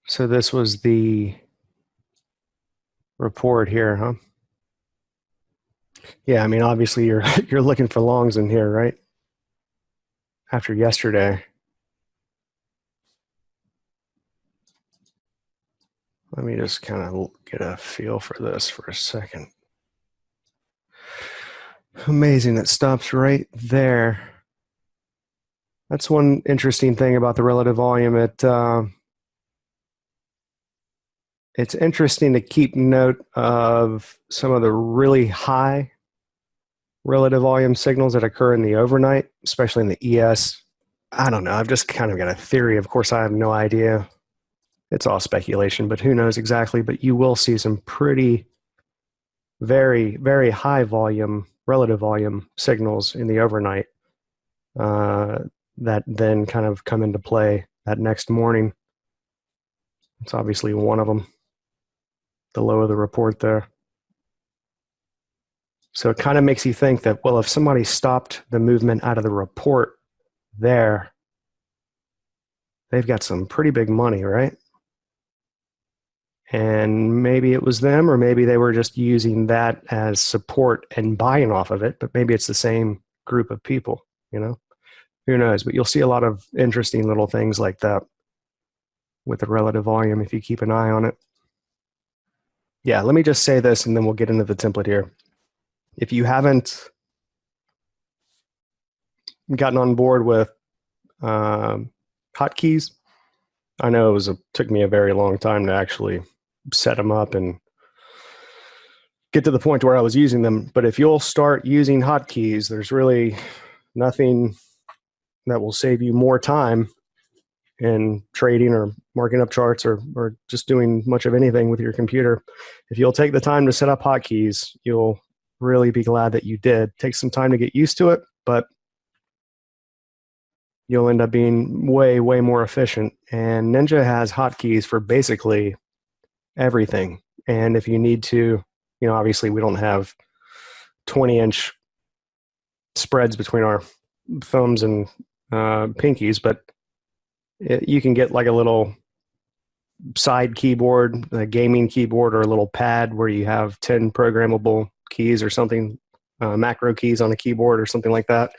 So this was the report here, huh? Yeah, I mean, obviously you're you're looking for longs in here, right? After yesterday. Let me just kind of get a feel for this for a second. Amazing, it stops right there. That's one interesting thing about the relative volume. It's interesting to keep note of some of the really high relative volume signals that occur in the overnight, especially in the ES. I don't know. I've just kind of got a theory. Of course, I have no idea. It's all speculation, but who knows exactly. But you will see some pretty, very, very high volume, relative volume signals in the overnight that then kind of come into play that next morning. It's obviously one of them, the low of the report there. So it kind of makes you think that, well, if somebody stopped the movement out of the report there, they've got some pretty big money, right? And maybe it was them, or maybe they were just using that as support and buying off of it, but maybe it's the same group of people, you know? Who knows? But you'll see a lot of interesting little things like that with the relative volume if you keep an eye on it. Yeah, let me just say this and then we'll get into the template here. If you haven't gotten on board with hotkeys, I know took me a very long time to actually set them up and get to the point where I was using them. But if you'll start using hotkeys, there's really nothing that will save you more time in trading or marking up charts or just doing much of anything with your computer. If you'll take the time to set up hotkeys, you'll really be glad that you did. Take some time to get used to it, but you'll end up being way, way more efficient. And Ninja has hotkeys for basically everything. And if you need to, obviously we don't have 20-inch spreads between our thumbs and pinkies, but you can get like a little side keyboard, a gaming keyboard, or a little pad where you have 10 programmable keys or something, macro keys on a keyboard or something like that.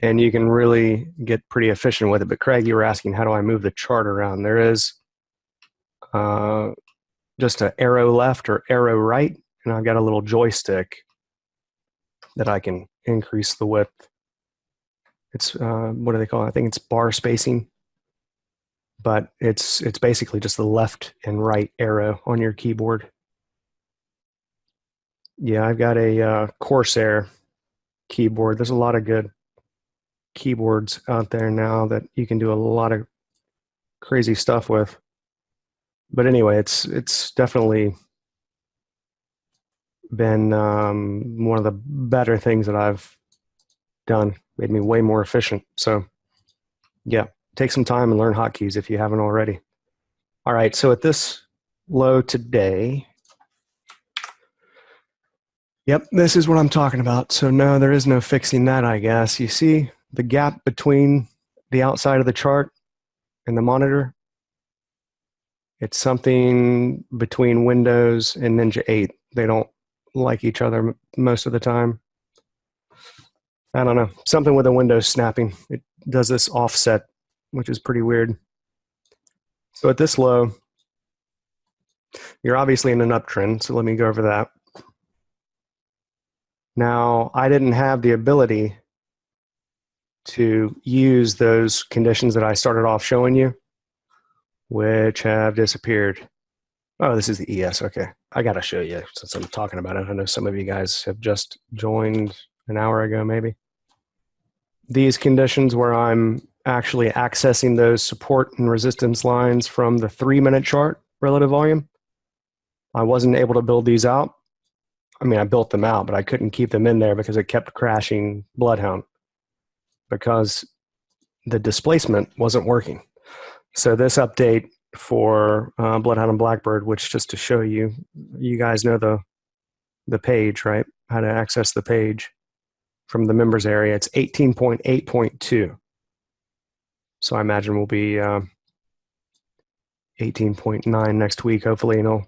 And you can really get pretty efficient with it. But Craig, you were asking, how do I move the chart around? There is just an arrow left or arrow right, and I've got a little joystick that I can increase the width. It's, what do they call it? I think it's bar spacing. But it's basically just the left and right arrow on your keyboard. Yeah, I've got a Corsair keyboard. There's a lot of good keyboards out there now that you can do a lot of crazy stuff with. But anyway, it's definitely been one of the better things that I've done. Made me way more efficient. So yeah, take some time and learn hotkeys if you haven't already. All right, so at this low today, yep, this is what I'm talking about. So no, there is no fixing that, I guess. You see the gap between the outside of the chart and the monitor? It's something between Windows and Ninja 8. They don't like each other most of the time. I don't know, something with the Windows snapping. It does this offset, which is pretty weird. So at this low, you're obviously in an uptrend, so let me go over that. Now, I didn't have the ability to use those conditions that I started off showing you, which have disappeared. Oh, this is the ES. Okay. I got to show you since I'm talking about it. I know some of you guys have just joined an hour ago, maybe. These conditions where I'm actually accessing those support and resistance lines from the 3-minute chart relative volume, I wasn't able to build these out. I mean, I built them out, but I couldn't keep them in there because it kept crashing BloodHound because the displacement wasn't working. So this update for BloodHound and Blackbird, which just to show you, you guys know the page, right? How to access the page from the members area. It's 18.8.2. So I imagine we'll be 18.9 next week, hopefully, and it'll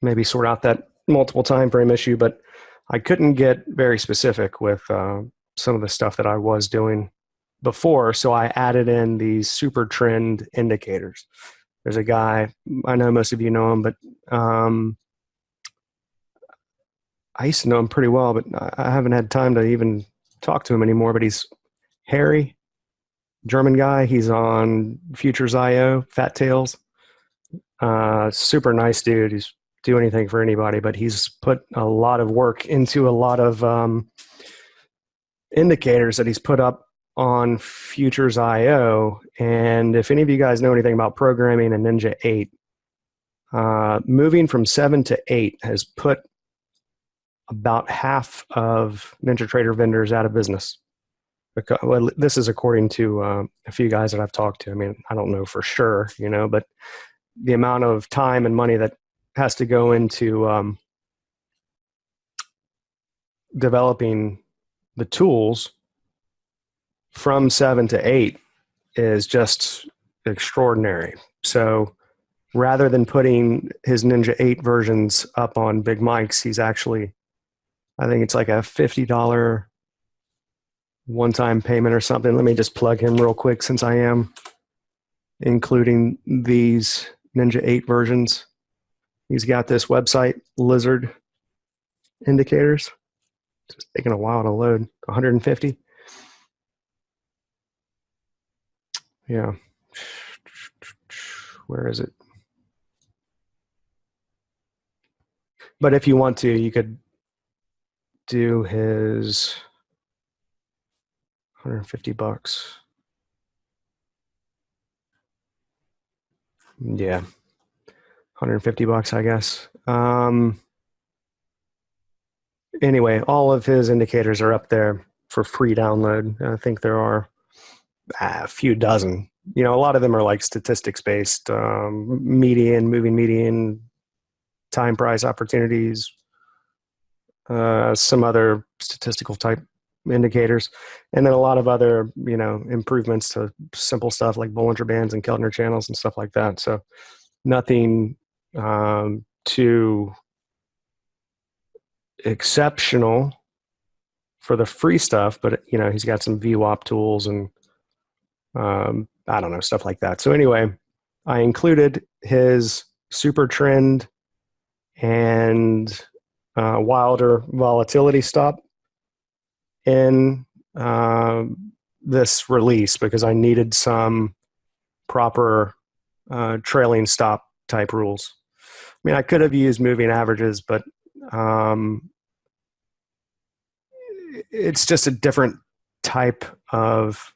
maybe sort out that multiple time frame issue. But I couldn't get very specific with some of the stuff that I was doing before, so I added in these super trend indicators. There's a guy, I know most of you know him, but I used to know him pretty well, but I haven't had time to even talk to him anymore. But he's Harry, German guy. He's on Futures IO, Fat Tails. Super nice dude. He's do anything for anybody, but he's put a lot of work into a lot of indicators that he's put up on Futures IO. And if any of you guys know anything about programming in Ninja 8, moving from 7 to 8 has put about half of NinjaTrader vendors out of business. Because, well, this is according to a few guys that I've talked to. I mean, I don't know for sure, but the amount of time and money that has to go into developing the tools from 7 to 8 is just extraordinary. So rather than putting his Ninja 8 versions up on Big Mike's, he's actually, I think it's like a $50 one-time payment or something. Let me just plug him real quick since I am including these Ninja 8 versions. He's got this website, Lizard Indicators. It's taking a while to load. 150. Yeah. Where is it? But if you want to, you could do his $150. Yeah. $150, I guess. Anyway, all of his indicators are up there for free download. I think there are a few dozen. A lot of them are like statistics based, median, moving median, time price opportunities, some other statistical type indicators, and then a lot of other, improvements to simple stuff like Bollinger Bands and Keltner channels and stuff like that. So nothing too exceptional for the free stuff, but he's got some VWAP tools and I don't know, stuff like that. So anyway, I included his super trend and wilder volatility stop in this release because I needed some proper trailing stop type rules. I mean, I could have used moving averages, but it's just a different type of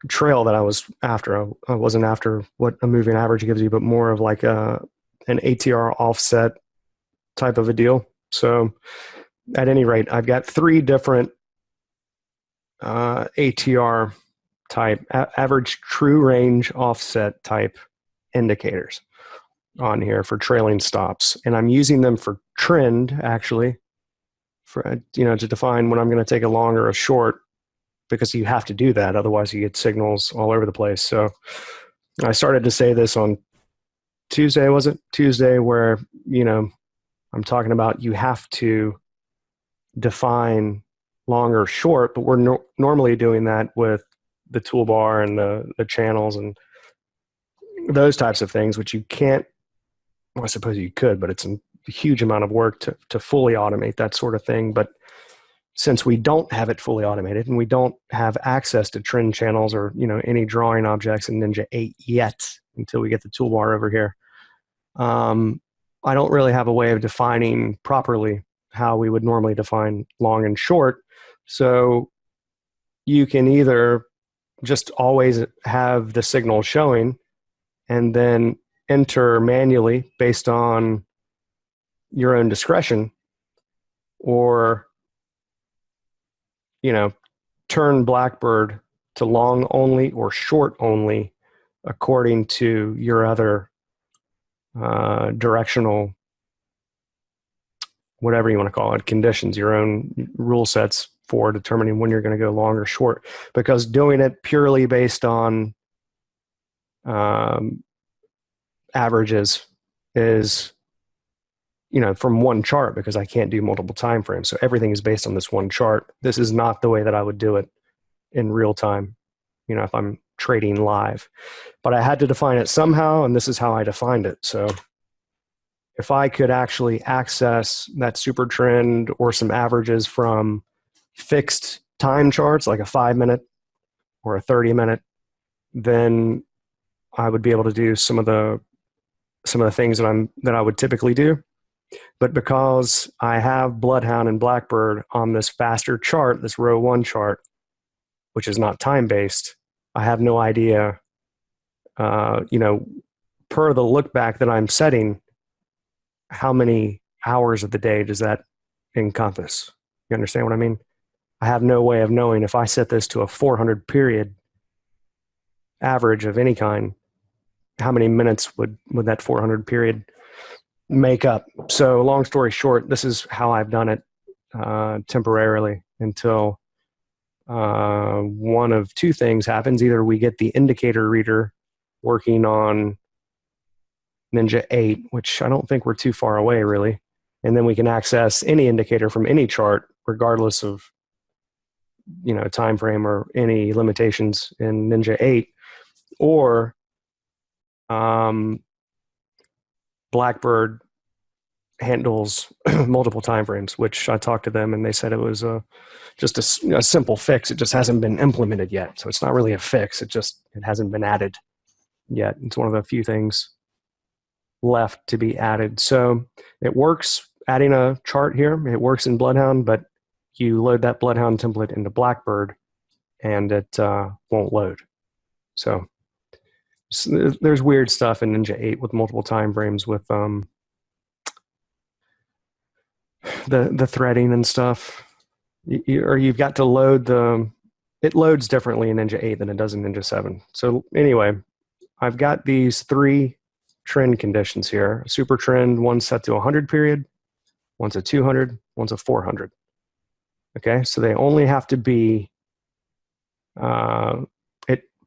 trail that I was after. I wasn't after what a moving average gives you, but more of like an ATR offset type of a deal. So at any rate, I've got 3 different ATR type, average true range offset type indicators on here for trailing stops. And I'm using them for trend, actually, for to define when I'm going to take a long or a short, because you have to do that. Otherwise, you get signals all over the place. So I started to say this on Tuesday, was it? Tuesday, where, I'm talking about you have to define long or short, but we're normally doing that with the toolbar and the channels and those types of things, which you can't, well, I suppose you could, but it's a huge amount of work to fully automate that sort of thing. But since we don't have it fully automated and we don't have access to trend channels or, any drawing objects in Ninja 8 yet until we get the toolbar over here, I don't really have a way of defining properly how we would normally define long and short. So you can either just always have the signal showing and then enter manually based on your own discretion, or turn Blackbird to long only or short only according to your other directional, whatever you want to call it, conditions, your own rule sets for determining when you're going to go long or short. Because doing it purely based on averages is, from one chart, because I can't do multiple time frames. So everything is based on this one chart. This is not the way that I would do it in real time, if I'm trading live. But I had to define it somehow, and this is how I defined it. So if I could actually access that super trend or some averages from fixed time charts, like a 5-minute or a 30-minute, then I would be able to do some of the things that I would typically do. But because I have BloodHound and Blackbird on this faster chart, this row 1 chart, which is not time-based, I have no idea, per the look back that I'm setting, how many hours of the day does that encompass? You understand what I mean? I have no way of knowing if I set this to a 400 period average of any kind, how many minutes would that 400 period make up. So long story short, this is how I've done it temporarily until one of two things happens. Either we get the indicator reader working on Ninja 8, which I don't think we're too far away really, and then we can access any indicator from any chart regardless of time frame or any limitations in Ninja 8, or Blackbird handles multiple time frames, which I talked to them and they said it was just a simple fix. It just hasn't been implemented yet. So it's not really a fix. It hasn't been added yet. It's one of the few things left to be added. So it works adding a chart here. It works in BloodHound, but you load that BloodHound template into Blackbird and it won't load. So there's weird stuff in Ninja 8 with multiple time frames with the threading and stuff. You've got to load it loads differently in Ninja 8 than it does in Ninja 7. So anyway, I've got these 3 trend conditions here. A super trend, one's set to 100 period, one's a 200, one's a 400. Okay, so they only have to be,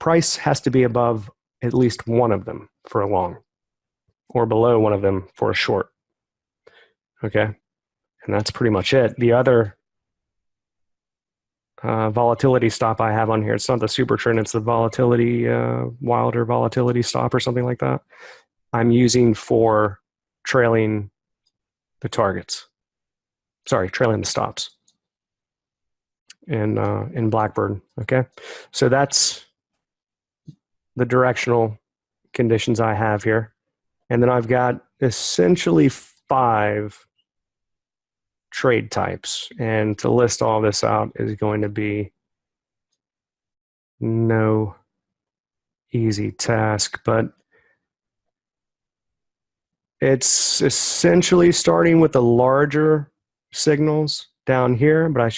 price has to be above at least one of them for a long, or below one of them for a short. Okay, and that's pretty much it. The other volatility stop I have on here, it's not the super trend, it's the volatility, Wilder volatility stop or something like that, I'm using for trailing the targets. Sorry, trailing the stops in Blackbird. Okay, so that's the directional conditions I have here. And then I've got essentially 5 trade types. And to list all this out is going to be no easy task, but it's essentially starting with the larger signals down here, but I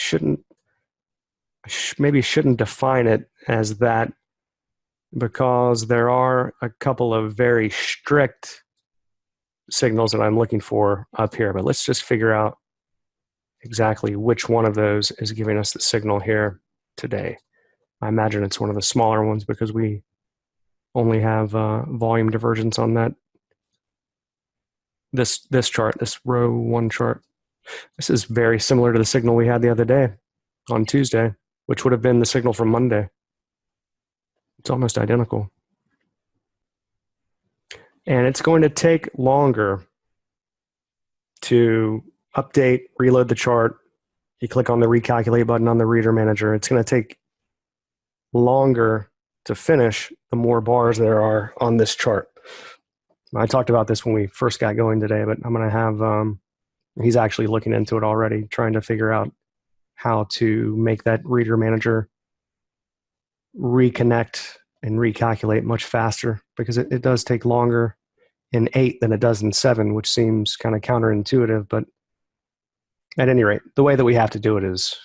maybe shouldn't define it as that, because there are a couple of very strict signals that I'm looking for up here. But let's just figure out exactly which one of those is giving us the signal here today. I imagine it's one of the smaller ones because we only have volume divergence on that. This chart, this row 1 chart. This is very similar to the signal we had the other day on Tuesday, which would have been the signal from Monday. It's almost identical. And it's going to take longer to update, reload the chart. You click on the recalculate button on the reader manager. It's going to take longer to finish the more bars there are on this chart. I talked about this when we first got going today, but I'm going to have, he's actually looking into it already, trying to figure out how to make that reader manager reconnect and recalculate much faster, because it does take longer in 8 than it does in 7, which seems kind of counterintuitive. But at any rate, the way that we have to do it is,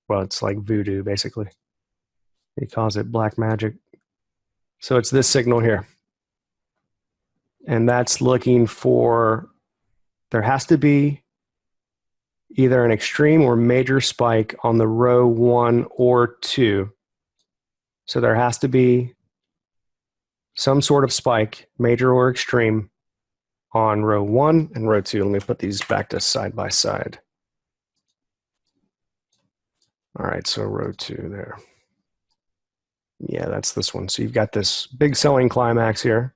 well, it's like voodoo, basically. He calls it black magic. So it's this signal here. And that's looking for, there has to be either an extreme or major spike on the row 1 or 2. So there has to be some sort of spike, major or extreme, on row 1 and row 2. Let me put these back to side by side. All right, so row 2 there. Yeah, that's this one. So you've got this big selling climax here.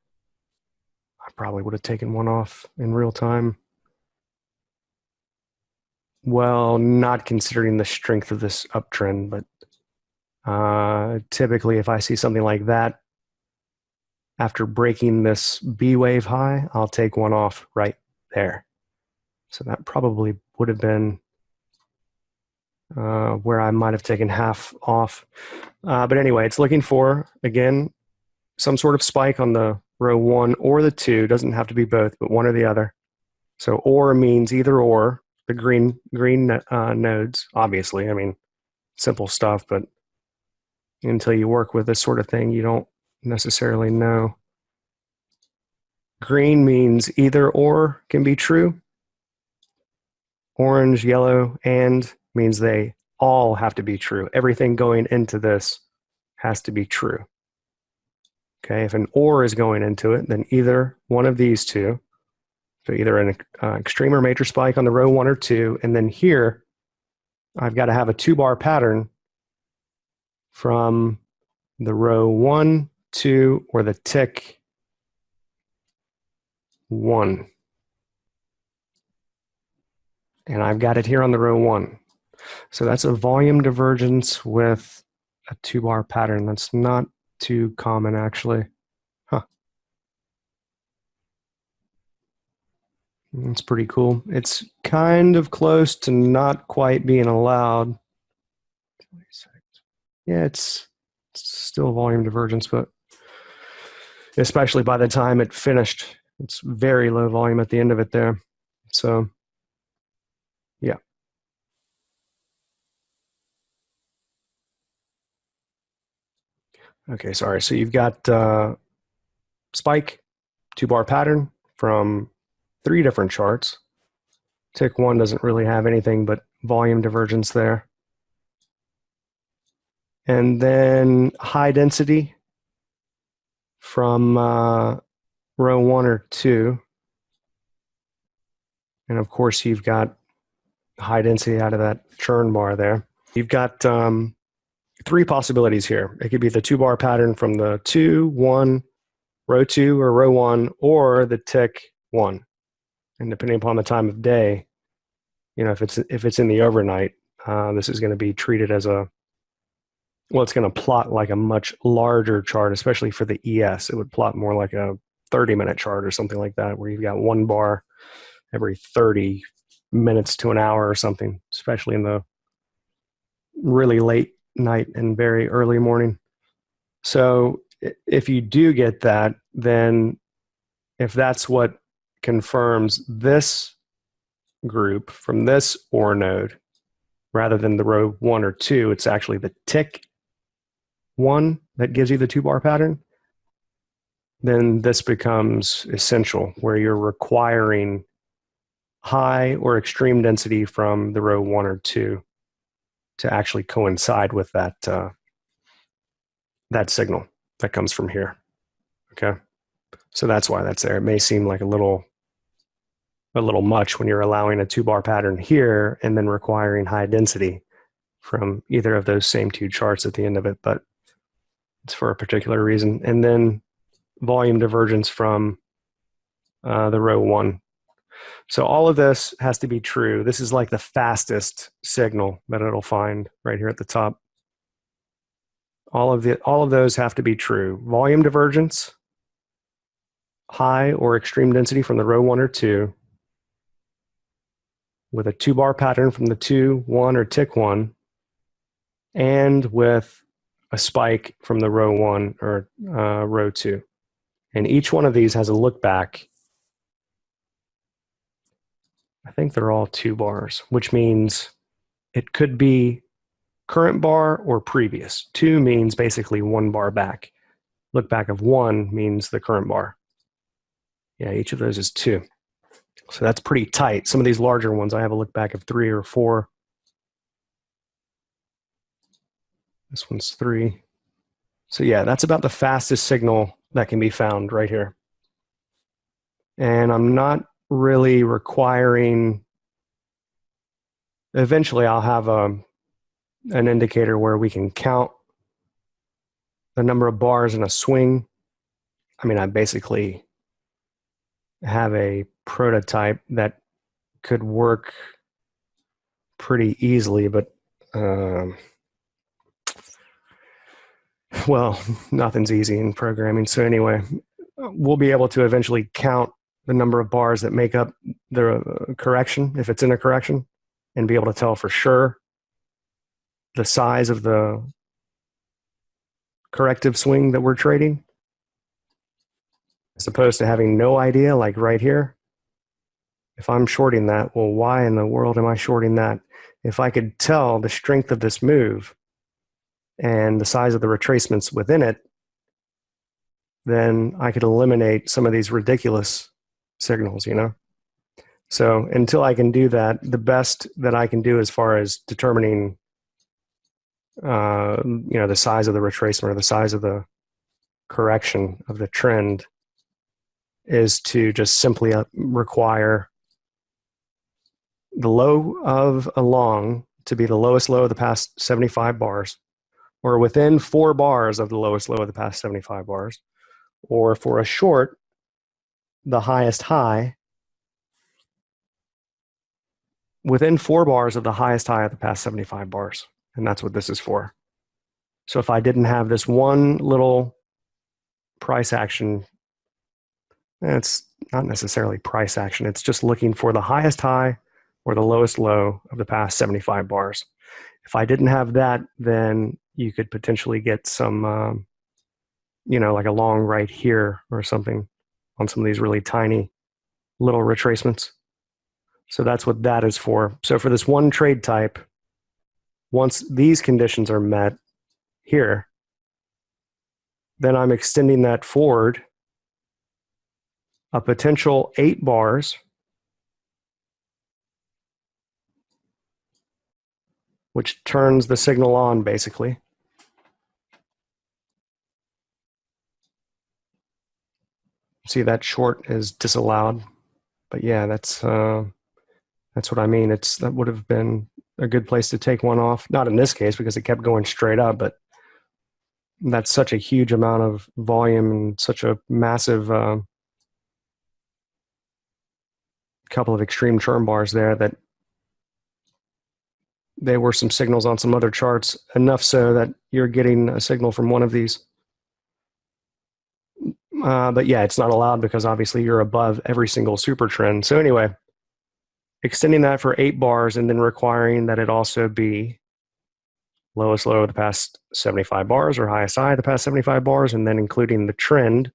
I probably would have taken one off in real time. Well, not considering the strength of this uptrend, but typically if I see something like that, after breaking this B wave high, I'll take one off right there. So that probably would have been where I might have taken half off. But anyway, it's looking for, again, some sort of spike on the row 1 or the 2. Doesn't have to be both, but one or the other. So or means either or, the green nodes, obviously. I mean, simple stuff, but until you work with this sort of thing, you don't necessarily know. Green means either or can be true. Orange, yellow, and means they all have to be true. Everything going into this has to be true. Okay, if an or is going into it, then either one of these two, so either an extreme or major spike on the row 1 or 2, and then here, I've got to have a 2-bar pattern from the row 1, 2, or the tick 1. And I've got it here on the row 1. So that's a volume divergence with a 2-bar pattern. That's not too common, actually. Huh. That's pretty cool. It's kind of close to not quite being allowed. Yeah, it's still a volume divergence, but especially by the time it finished, it's very low volume at the end of it there. So, yeah. Okay, sorry. So you've got spike, 2-bar pattern from 3 different charts. Tick 1 doesn't really have anything but volume divergence there. And then high density from row 1 or 2. And of course, you've got high density out of that churn bar there. You've got 3 possibilities here. It could be the 2-bar pattern from the 2, 1, row 2 or row 1, or the tick 1. And depending upon the time of day, you know, if it's in the overnight, this is going to be treated as a, well, it's going to plot like a much larger chart, especially for the ES. It would plot more like a 30-minute chart or something like that, where you've got 1 bar every 30 minutes to an hour or something, especially in the really late night and very early morning. So if you do get that, then if that's what confirms this group from this OR node, rather than the row 1 or 2, it's actually the tick 1 that gives you the 2-bar pattern, then this becomes essential, where you're requiring high or extreme density from the row 1 or 2 to actually coincide with that that signal that comes from here. Okay, so that's why that's there. It may seem like a little much when you're allowing a 2-bar pattern here and then requiring high density from either of those same 2 charts at the end of it, but it's for a particular reason. And then volume divergence from the row 1. So all of this has to be true. This is like the fastest signal that it'll find right here at the top. All of those have to be true. Volume divergence, high or extreme density from the row 1 or 2, with a 2-bar pattern from the 2, 1, or tick 1, and with a spike from the row 1 or row 2. And each one of these has a look back. I think they're all 2 bars, which means it could be current bar or previous. 2 means basically 1 bar back. Look back of 1 means the current bar. Yeah, each of those is 2. So that's pretty tight. Some of these larger ones, I have a look back of 3 or 4. This one's 3. So yeah, that's about the fastest signal that can be found right here. And I'm not really requiring, eventually I'll have an indicator where we can count the number of bars in a swing. I mean, I basically have a prototype that could work pretty easily, but well, nothing's easy in programming. So anyway, we'll be able to eventually count the number of bars that make up the correction, if it's in a correction, and be able to tell for sure the size of the corrective swing that we're trading, as opposed to having no idea, like right here. If I'm shorting that, well, why in the world am I shorting that? If I could tell the strength of this move and the size of the retracements within it, then I could eliminate some of these ridiculous signals, you know? So until I can do that, the best that I can do as far as determining, you know, the size of the retracement or the size of the correction of the trend is to just simply require the low of a long to be the lowest low of the past 75 bars, or within 4 bars of the lowest low of the past 75 bars, or for a short, the highest high within 4 bars of the highest high of the past 75 bars. And that's what this is for. So if I didn't have this one little price action, it's not necessarily price action, it's just looking for the highest high or the lowest low of the past 75 bars. If I didn't have that, then you could potentially get some, you know, like a long right here or something on some of these really tiny little retracements. So that's what that is for. So for this one trade type, once these conditions are met here, then I'm extending that forward a potential 8 bars, which turns the signal on basically. See, that short is disallowed, but yeah, that's what I mean. That would have been a good place to take one off. Not in this case because it kept going straight up, but that's such a huge amount of volume and such a massive couple of extreme churn bars there that there were some signals on some other charts, enough so that you're getting a signal from one of these. But yeah, it's not allowed because obviously you're above every single super trend. So anyway, extending that for 8 bars and then requiring that it also be lowest low of the past 75 bars or highest high of the past 75 bars, and then including the trend,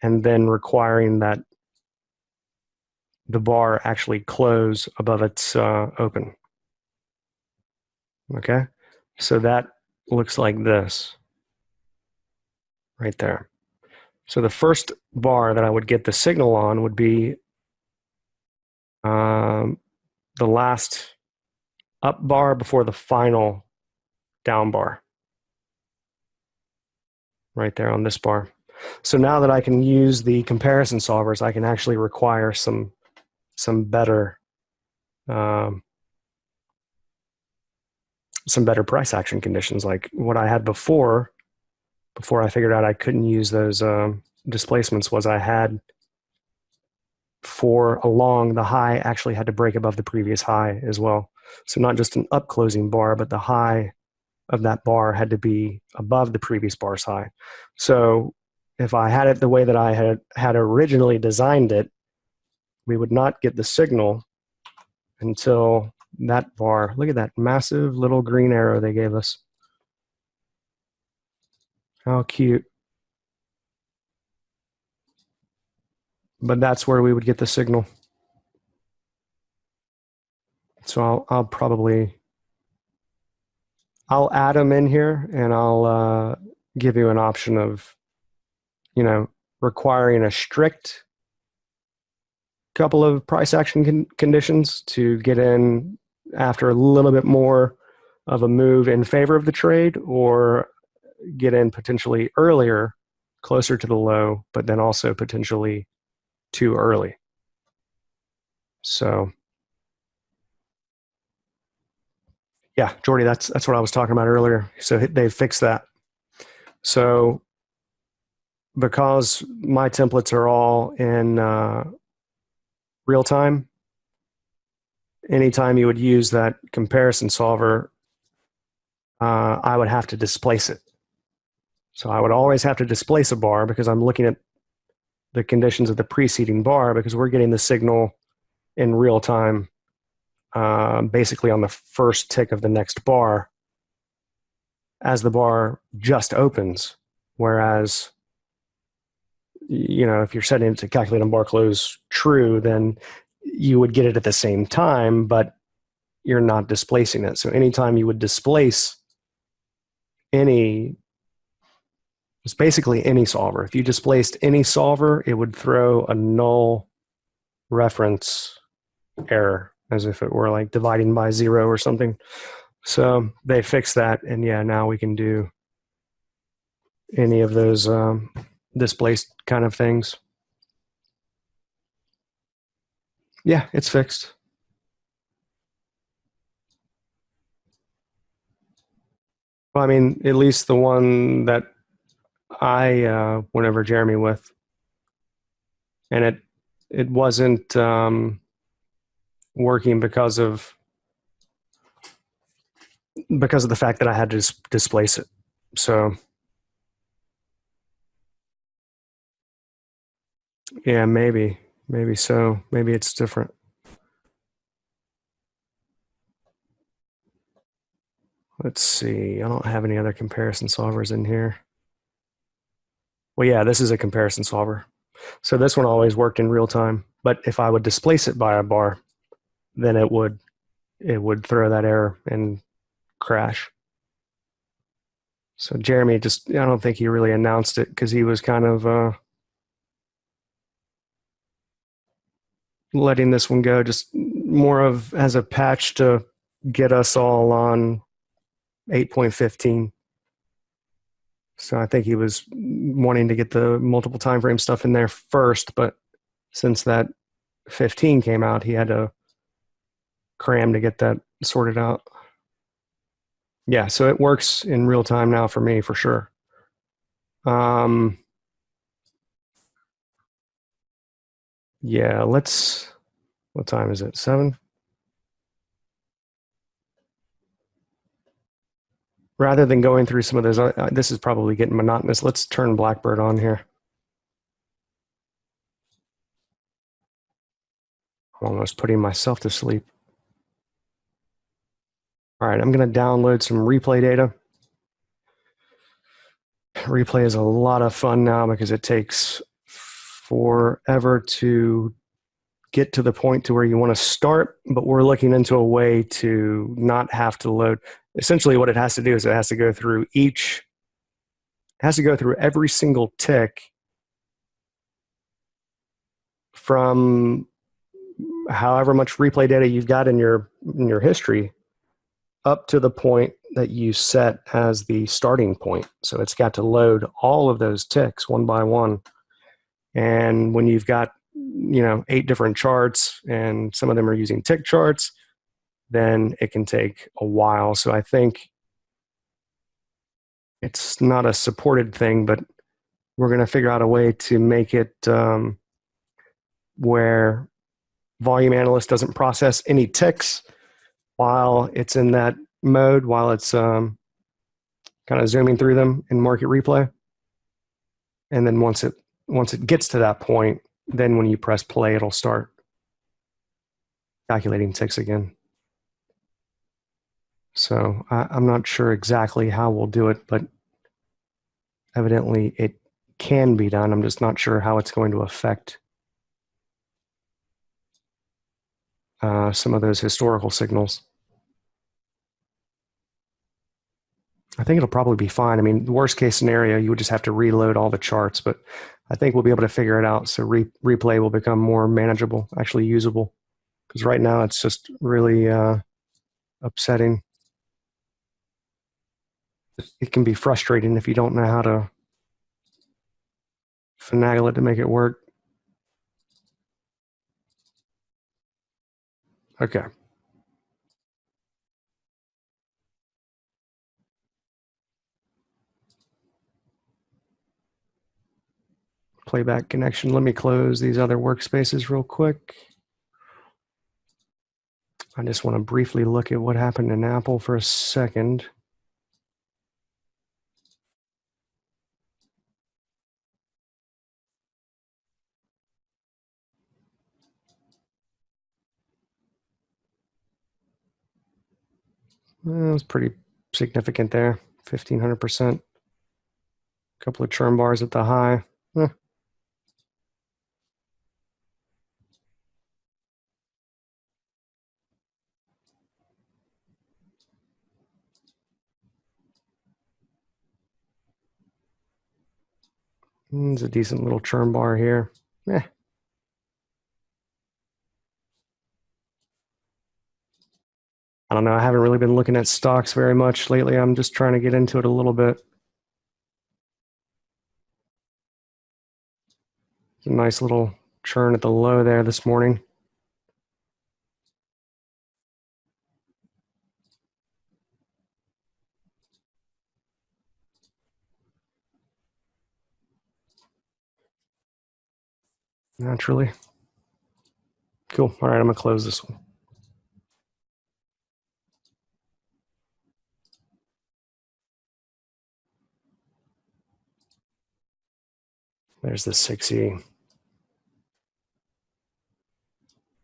and then requiring that the bar actually close above its open. Okay, so that looks like this right there. So the first bar that I would get the signal on would be the last up bar before the final down bar, right there on this bar. So now that I can use the comparison solvers, I can actually require some better price action conditions, like what I had before I figured out I couldn't use those displacements. Was I had for a long, the high actually had to break above the previous high as well. So not just an up closing bar, but the high of that bar had to be above the previous bar's high. So if I had it the way that I had originally designed it, we would not get the signal until that bar. Look at that massive little green arrow they gave us. How cute. But that's where we would get the signal. So I'll add them in here, and I'll give you an option of, you know, requiring a strict couple of price action conditions to get in after a little bit more of a move in favor of the trade, or get in potentially earlier closer to the low, but then also potentially too early. So yeah, Jordy, that's what I was talking about earlier. So they fixed that. So because my templates are all in real time, anytime you would use that comparison solver, I would have to displace it. So I would always have to displace a bar because I'm looking at the conditions of the preceding bar, because we're getting the signal in real time, basically on the first tick of the next bar as the bar just opens. Whereas, if you're setting it to calculate on bar close true, then you would get it at the same time, but you're not displacing it. So anytime you would displace it's basically any solver. If you displaced any solver, it would throw a null reference error, as if it were like dividing by 0 or something. So they fixed that, and yeah, now we can do any of those displaced kind of things. Yeah, it's fixed. Well, I mean, at least the one that I went over Jeremy with, and it wasn't working because of the fact that I had to displace it. So yeah, maybe so. Maybe it's different. Let's see. I don't have any other comparison solvers in here. Well, yeah, this is a comparison solver. So this one always worked in real time. But if I would displace it by a bar, then it would throw that error and crash. So Jeremy I don't think he really announced it because he was kind of letting this one go, just more of as a patch to get us all on 8.15. So I think he was wanting to get the multiple time frame stuff in there first, but since that 15 came out, he had to cram to get that sorted out. Yeah, so it works in real time now for me, for sure. Yeah, what time is it? 7? Rather than going through some of those, this is probably getting monotonous. Let's turn Blackbird on here. I'm almost putting myself to sleep. All right, I'm going to download some replay data. Replay is a lot of fun now because it takes forever to get to the point to where you want to start, but we're looking into a way to not have to load. Essentially what it has to do is it has to go through every single tick from however much replay data you've got in your history up to the point that you set as the starting point. So it's got to load all of those ticks one by one. And when you've got 8 different charts and some of them are using tick charts, then it can take a while. So I think it's not a supported thing, but we're going to figure out a way to make it where Volume Analyst doesn't process any ticks while it's in that mode, while it's kind of zooming through them in Market Replay. And then once it gets to that point, then when you press play, it'll start calculating ticks again. So I'm not sure exactly how we'll do it, but evidently it can be done. I'm just not sure how it's going to affect some of those historical signals. I think it'll probably be fine. I mean, the worst case scenario, you would just have to reload all the charts, but I think we'll be able to figure it out. So replay will become more manageable, actually usable. Because right now it's just really upsetting. It can be frustrating if you don't know how to finagle it to make it work. Okay. Playback connection. Let me close these other workspaces real quick. I just want to briefly look at what happened in Apple for a second. It was pretty significant there, 1,500%. A couple of churn bars at the high. There's a decent little churn bar here. I don't know. I haven't really been looking at stocks very much lately. I'm just trying to get into it a little bit. It's a nice little churn at the low there this morning. Naturally. Cool. All right, I'm going to close this one. There's the 6E.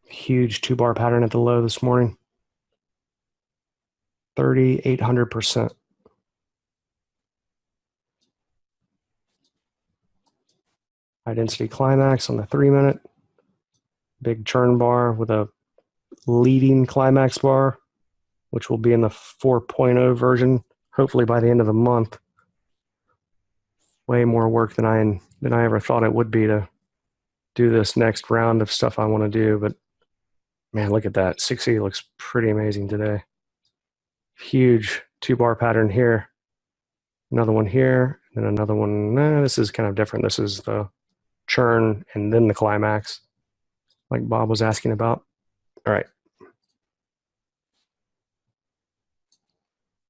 Huge 2-bar pattern at the low this morning. 3,800%. High density climax on the 3-minute. Big churn bar with a leading climax bar, which will be in the 4.0 version, hopefully by the end of the month. Way more work than I ever thought it would be to do this next round of stuff I want to do. But man, look at that. 6E looks pretty amazing today. Huge 2-bar pattern here. Another one here, and another one. This is kind of different. This is the churn and then the climax, like Bob was asking about. All right.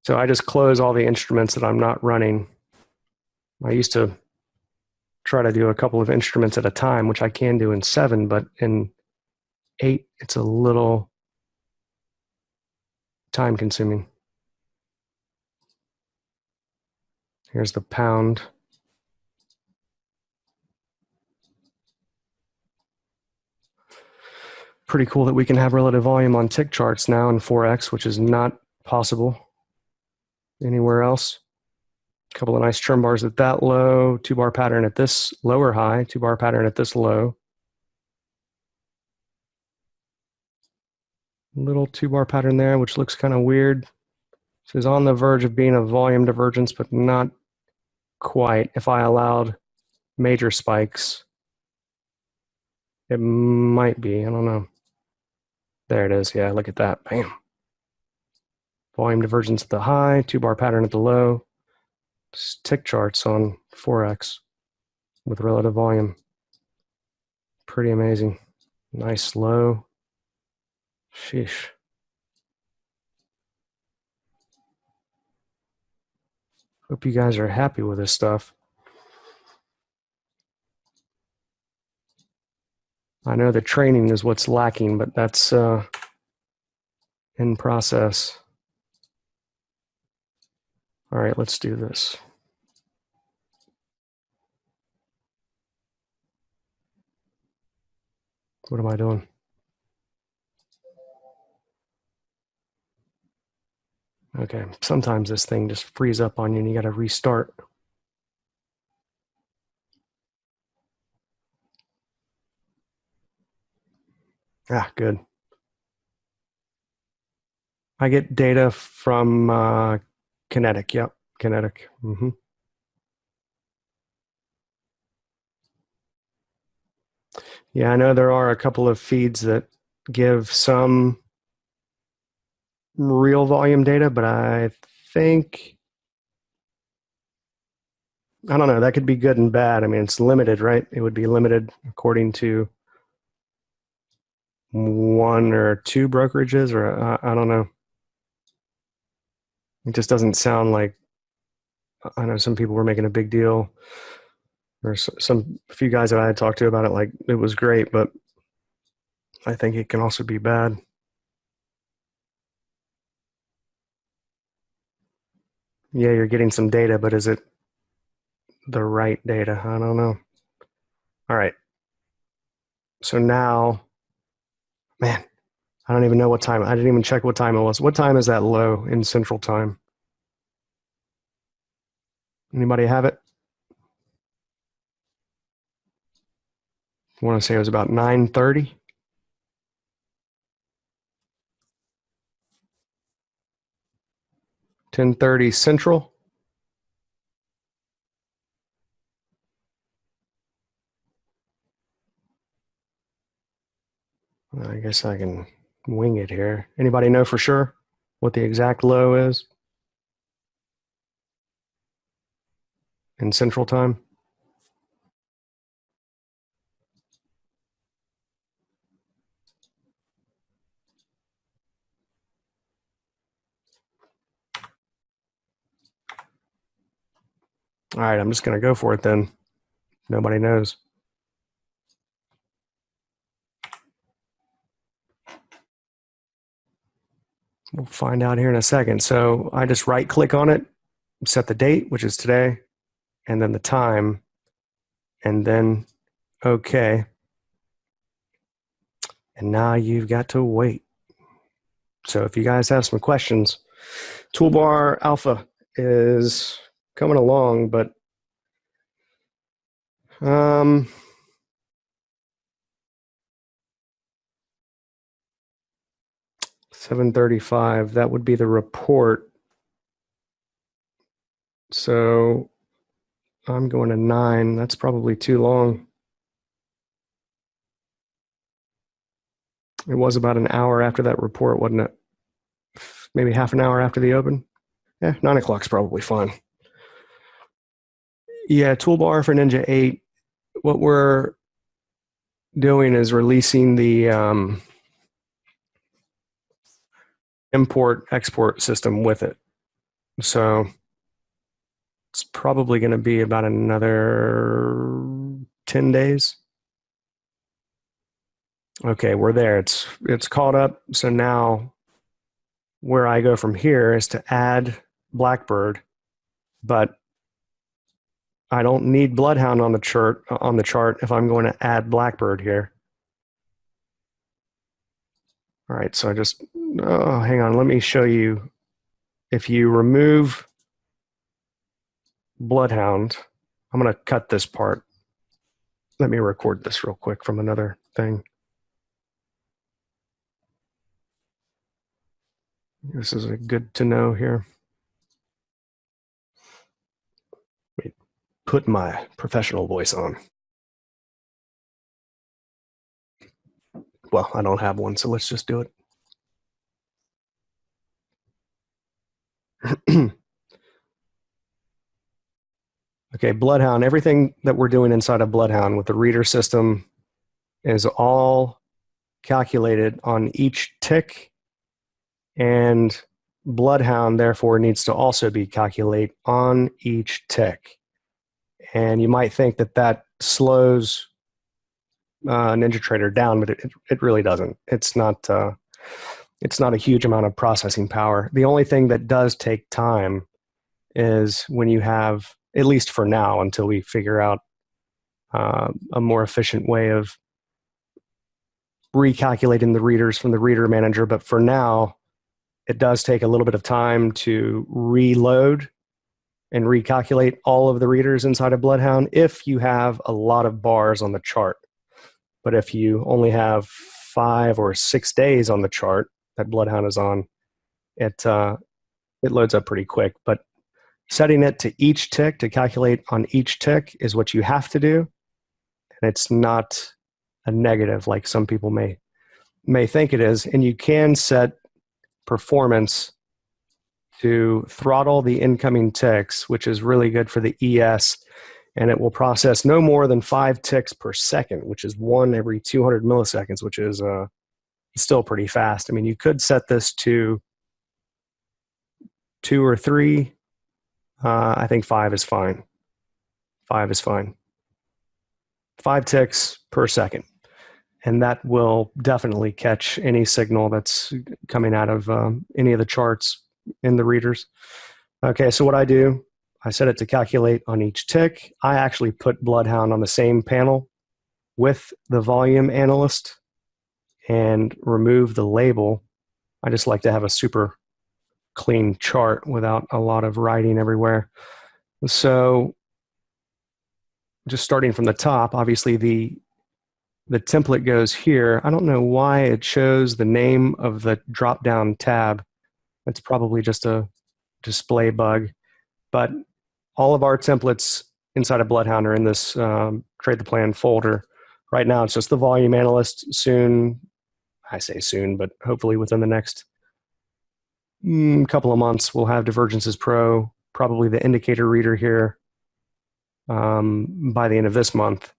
So I just close all the instruments that I'm not running. I used to try to do a couple of instruments at a time, which I can do in 7, but in 8, it's a little time consuming. Here's the pound. Pretty cool that we can have relative volume on tick charts now in 4X, which is not possible anywhere else. A couple of nice churn bars at that low, 2-bar pattern at this lower high, 2-bar pattern at this low. Little 2-bar pattern there, which looks kind of weird. So it's on the verge of being a volume divergence, but not quite. If I allowed major spikes, it might be. I don't know. There it is. Yeah, look at that. Bam. Volume divergence at the high, 2-bar pattern at the low. Just tick charts on 4X with relative volume. Pretty amazing. Nice low. Sheesh. Hope you guys are happy with this stuff. I know the training is what's lacking, but that's in process. All right, let's do this. What am I doing? Okay, sometimes this thing just frees up on you and you got to restart. Ah, good. I get data from Kinetic. Yep, Kinetic. Yeah, I know there are a couple of feeds that give some real volume data, but I think I don't know. That could be good and bad. I mean, it's limited, right? It would be limited according to one or two brokerages, or I don't know. It just doesn't sound like, I know some people were making a big deal, or a few guys that I had talked to about it, like it was great, but I think it can also be bad. Yeah, you're getting some data, but is it the right data? I don't know. All right. So now, man, I don't even know what time. I didn't even check what time it was. What time is that low in Central Time? Anybody have it? I want to say it was about 9:30. 10:30 Central. I guess I can wing it here. Anybody know for sure what the exact low is in Central Time? All right, I'm just going to go for it then. Nobody knows. We'll find out here in a second. So I just right click on it, set the date, which is today, and then the time, and then okay. And now you've got to wait. So if you guys have some questions, Toolbar Alpha is coming along, but 7:35, that would be the report. So I'm going to 9. That's probably too long. It was about an hour after that report, wasn't it? Maybe half an hour after the open. Yeah, 9 o'clock's probably fine. Yeah, toolbar for Ninja 8. What we're doing is releasing the import export system with it. So it's probably going to be about another 10 days. Okay, we're there. It's caught up. So now where I go from here is to add Blackbird, but I don't need BloodHound on the chart if I'm going to add Blackbird here. All right, so hang on, let me show you. If you remove BloodHound, I'm going to cut this part. Let me record this real quick from another thing. This is a good to know here. Let me put my professional voice on. Well, I don't have one, so let's just do it. Okay, BloodHound, everything that we're doing inside of BloodHound with the reader system is all calculated on each tick, and BloodHound therefore needs to also be calculated on each tick. And you might think that that slows NinjaTrader down, but it really doesn't. It's not a huge amount of processing power. The only thing that does take time is when you have, at least for now, until we figure out a more efficient way of recalculating the readers from the reader manager. But for now, it does take a little bit of time to reload and recalculate all of the readers inside of BloodHound if you have a lot of bars on the chart. But if you only have 5 or 6 days on the chart that BloodHound is on, it loads up pretty quick. But setting it to each tick, to calculate on each tick, is what you have to do. And it's not a negative like some people may think it is. And you can set performance to throttle the incoming ticks, which is really good for the ES, and it will process no more than 5 ticks per second, which is 1 every 200 milliseconds, which is still pretty fast. I mean, you could set this to 2 or 3. I think 5 is fine. 5 is fine. 5 ticks per second. And that will definitely catch any signal that's coming out of any of the charts in the readers. Okay, so what I do, I set it to calculate on each tick. I actually put BloodHound on the same panel with the volume analyst and remove the label. I just like to have a super clean chart without a lot of writing everywhere. So just starting from the top, obviously the template goes here. I don't know why it shows the name of the drop-down tab. It's probably just a display bug. But all of our templates inside of BloodHound are in this Trade the Plan folder. Right now, it's just the volume analyst. Soon, I say soon, but hopefully within the next couple of months, we'll have Divergences Pro, probably the indicator reader here by the end of this month,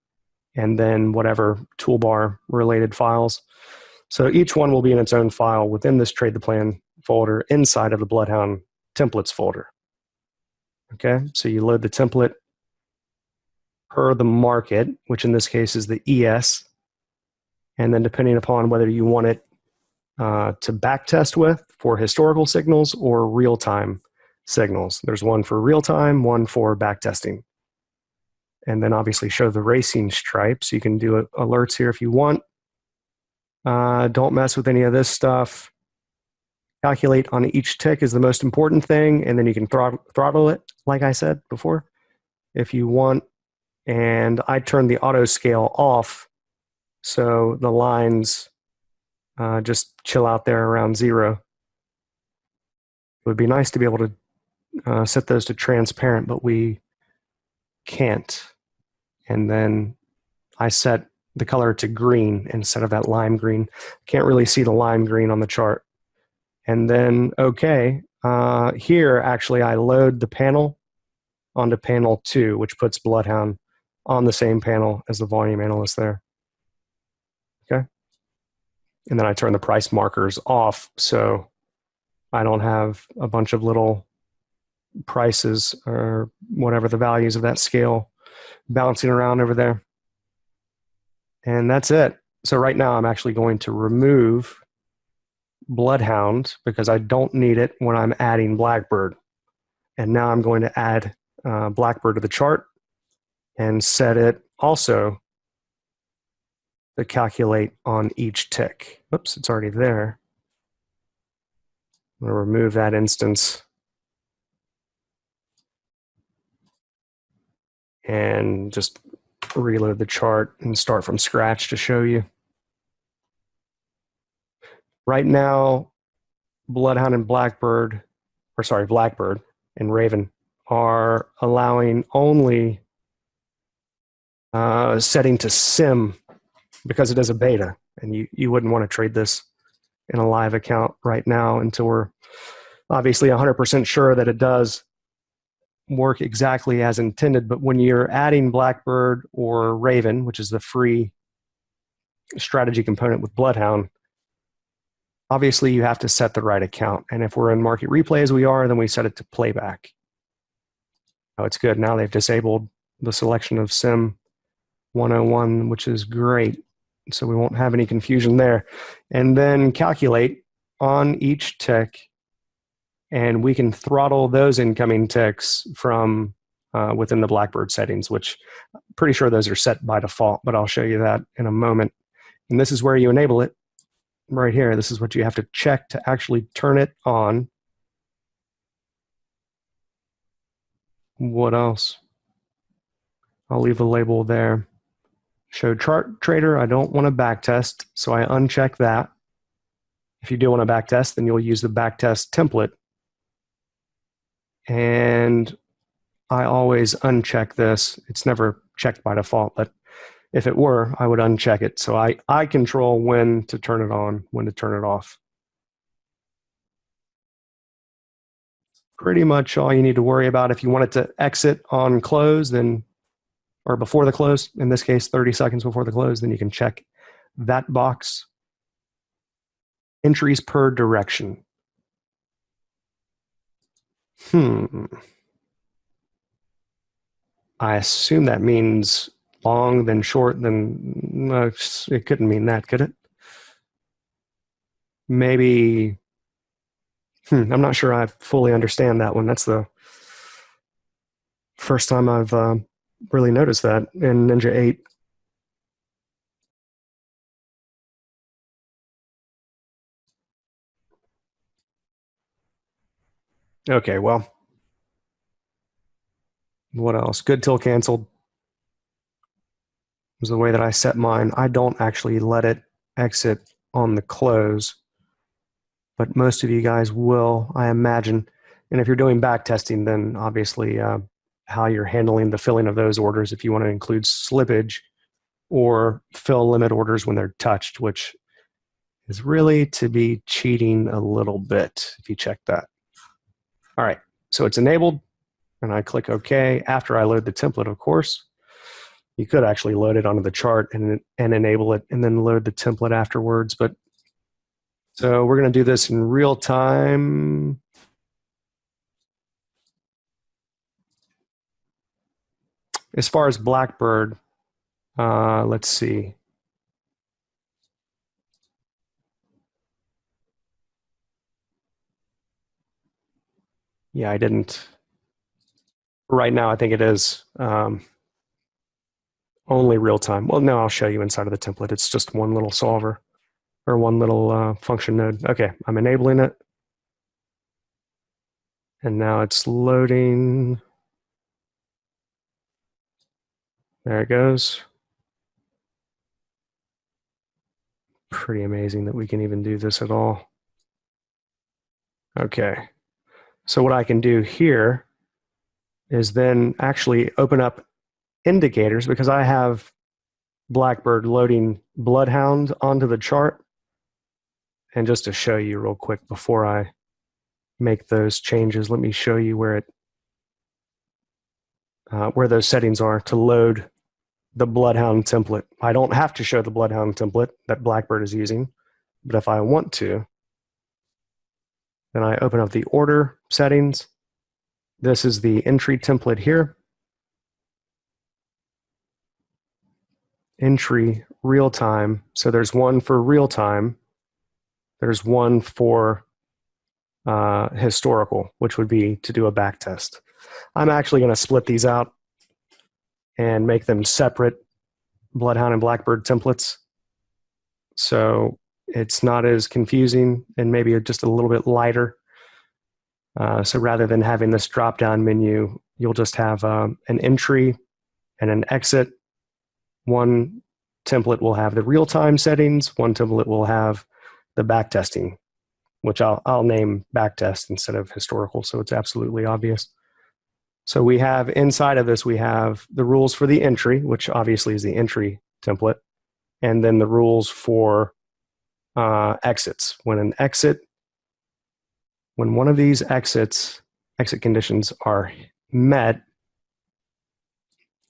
and then whatever toolbar related files. So each one will be in its own file within this Trade the Plan folder inside of the BloodHound templates folder. Okay, so you load the template per the market, which in this case is the ES, and then depending upon whether you want it to backtest with for historical signals or real-time signals. There's one for real-time, one for backtesting. And then obviously show the racing stripes. You can do alerts here if you want. Don't mess with any of this stuff. Calculate on each tick is the most important thing, and then you can throttle it, like I said before, if you want. And I turn the auto scale off so the lines just chill out there around 0. It would be nice to be able to set those to transparent, but we can't. And then I set the color to green instead of that lime green. Can't really see the lime green on the chart. And then, okay, here actually I load the panel onto panel 2, which puts BloodHound on the same panel as the volume analyst there. Okay. And then I turn the price markers off so I don't have a bunch of little prices or whatever the values of that scale bouncing around over there. And that's it. So right now I'm actually going to remove BloodHound because I don't need it when I'm adding Blackbird. And now I'm going to add Blackbird to the chart and set it also to calculate on each tick. Oops, it's already there. I'm going to remove that instance and just reload the chart and start from scratch to show you. Right now, BloodHound and Blackbird and Raven are allowing only setting to sim because it is a beta, and you wouldn't want to trade this in a live account right now until we're obviously 100% sure that it does work exactly as intended. But when you're adding Blackbird or Raven, which is the free strategy component with BloodHound, obviously you have to set the right account. And if we're in market replay as we are, then we set it to playback. Oh, it's good. Now they've disabled the selection of Sim 101, which is great. So we won't have any confusion there. And then calculate on each tick, and we can throttle those incoming ticks from within the Blackbird settings, which I'm pretty sure those are set by default, but I'll show you that in a moment. And this is where you enable it right here. This is what you have to check to actually turn it on. What else? I'll leave the label there. Show chart trader. I don't want to backtest, so I uncheck that. If you do want to backtest, then you'll use the backtest template. And I always uncheck this. It's never checked by default, but if it were, I would uncheck it. So I control when to turn it on, when to turn it off. pretty much all you need to worry about. If you want it to exit on close, then, or before the close, in this case, 30 seconds before the close, then you can check that box. Entries per direction. I assume that means long, then short, then it couldn't mean that, could it? Maybe, I'm not sure I fully understand that one. That's the first time I've really noticed that in Ninja 8. Okay, well, what else? Good till canceled is the way that I set mine. I don't actually let it exit on the close, but most of you guys will, I imagine. And if you're doing back testing, then obviously how you're handling the filling of those orders, if you want to include slippage or fill limit orders when they're touched, which is really to be cheating a little bit if you check that. All right, so it's enabled, and I click OK. After I load the template, of course. You could actually load it onto the chart and enable it and then load the template afterwards. But so we're going to do this in real time. As far as Blackbird, let's see. Yeah, I didn't. Right now, I think it is only real time. Well, no, I'll show you inside of the template. It's just one little solver or one little function node. Okay, I'm enabling it. And now it's loading. There it goes. Pretty amazing that we can even do this at all. Okay, so what I can do here is then actually open up indicators, because I have Blackbird loading BloodHound onto the chart. And just to show you real quick before I make those changes, let me show you where those settings are to load the BloodHound template. I don't have to show the BloodHound template that Blackbird is using, but if I want to, then I open up the order settings. This is the entry template here. Entry real time. So there's one for real time. There's one for historical, which would be to do a back test. I'm actually going to split these out and make them separate BloodHound and Blackbird templates. So it's not as confusing and maybe just a little bit lighter. So rather than having this drop-down menu, you'll just have an entry and an exit. One template will have the real-time settings. One template will have the backtesting, which I'll name backtest instead of historical, so it's absolutely obvious. So we have inside of this, we have the rules for the entry, which obviously is the entry template, and then the rules for exits. When one of these exit conditions are met,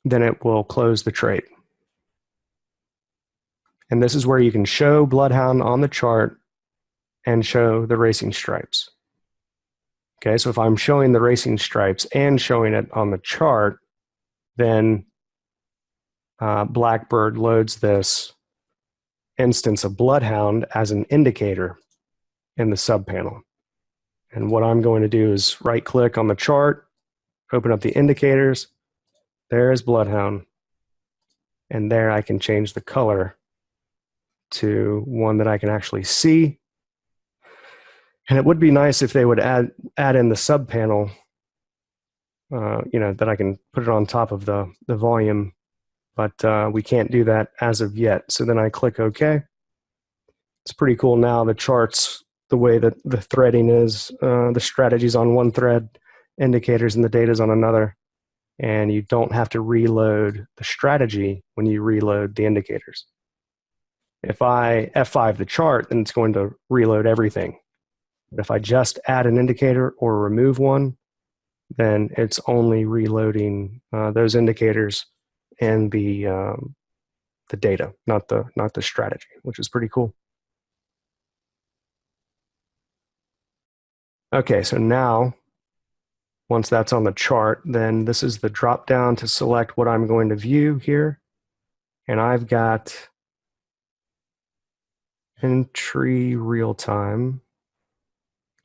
then it will close the trade. And this is where you can show BloodHound on the chart and show the racing stripes. Okay, so if I'm showing the racing stripes and showing it on the chart, then Blackbird loads this instance of BloodHound as an indicator in the subpanel. And what I'm going to do is right-click on the chart, open up the indicators. There's BloodHound. And there I can change the color to one that I can actually see. And it would be nice if they would add in the subpanel, that I can put it on top of the volume, but we can't do that as of yet. So then I click OK. It's pretty cool now. The charts, the way that the threading is, the strategy's on one thread, indicators and the data's on another, and you don't have to reload the strategy when you reload the indicators. If I F5 the chart, then it's going to reload everything. If I just add an indicator or remove one, then it's only reloading those indicators and the data, not the strategy, which is pretty cool. Okay, so now once that's on the chart, then this is the drop down to select what I'm going to view here. And I've got entry real time.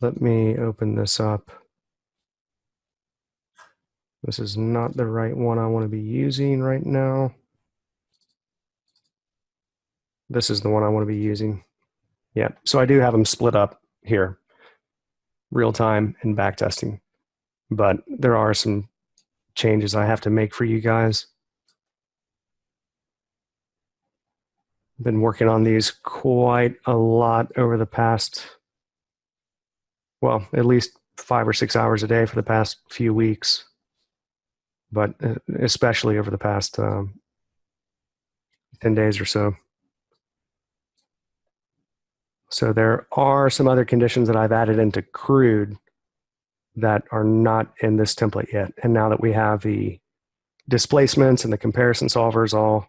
Let me open this up. This is not the right one I want to be using right now. This is the one I want to be using. Yeah, so I do have them split up here, real time and back testing. But there are some changes I have to make for you guys. Been working on these quite a lot over the past, well, at least 5 or 6 hours a day for the past few weeks, but especially over the past 10 days or so. So there are some other conditions that I've added into crude that are not in this template yet. And now that we have the displacements and the comparison solvers all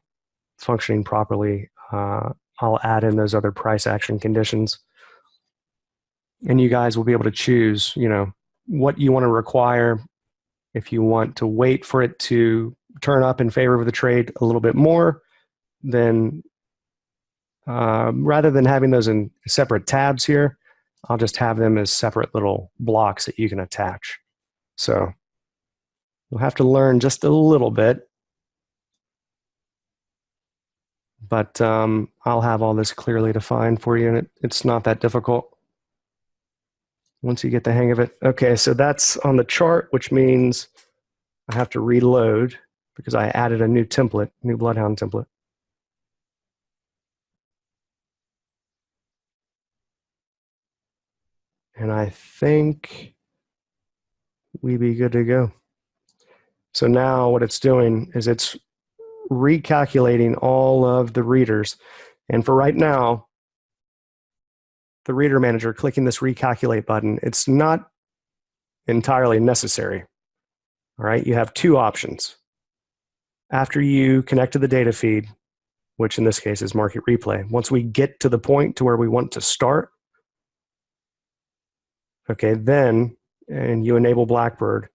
functioning properly, I'll add in those other price action conditions. And you guys will be able to choose, what you want to require. If you want to wait for it to turn up in favor of the trade a little bit more, then rather than having those in separate tabs here, I'll just have them as separate little blocks that you can attach. So you'll have to learn just a little bit, but I'll have all this clearly defined for you, and it's not that difficult once you get the hang of it. Okay, so that's on the chart, which means I have to reload because I added a new template, new BloodHound template. And I think we'd be good to go. So now what it's doing is it's recalculating all of the readers. And for right now, the reader manager clicking this recalculate button, it's not entirely necessary. All right, you have two options. After you connect to the data feed, which in this case is market replay, once we get to the point to where we want to start, okay, then, and you enable Blackbird,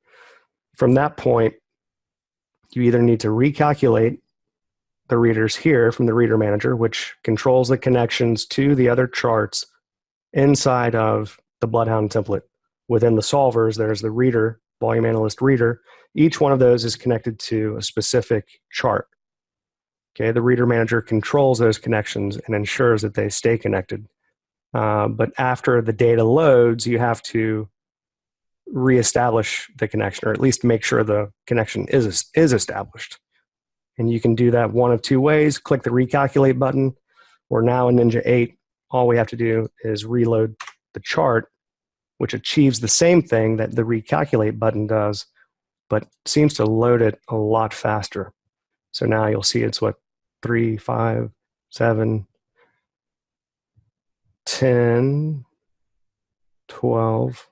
from that point, you either need to recalculate the readers here from the reader manager, which controls the connections to the other charts inside of the BloodHound template. Within the solvers, there's the reader, volume analyst reader. Each one of those is connected to a specific chart. Okay, the reader manager controls those connections and ensures that they stay connected. But after the data loads, you have to reestablish the connection, or at least make sure the connection is established. And you can do that one of two ways. Click the recalculate button, or now in Ninja 8, all we have to do is reload the chart, which achieves the same thing that the recalculate button does, but seems to load it a lot faster. So now you'll see it's what, 3, 5, 7, 10, 12,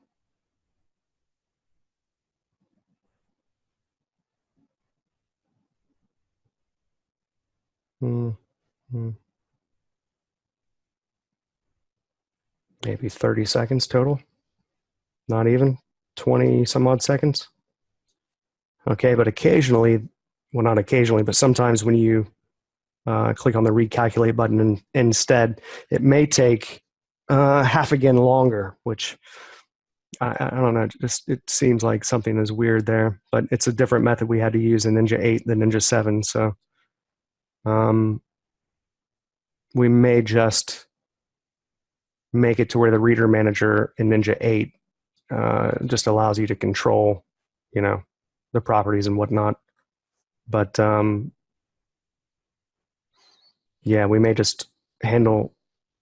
maybe 30 seconds total. Not even 20 some odd seconds. Okay, but occasionally, well, not occasionally, but sometimes when you click on the recalculate button instead, it may take half again longer, which I don't know, it seems like something is weird there, but it's a different method we had to use in Ninja 8 than Ninja 7, so we may just make it to where the reader manager in Ninja 8 just allows you to control, the properties and whatnot. But yeah, we may just handle,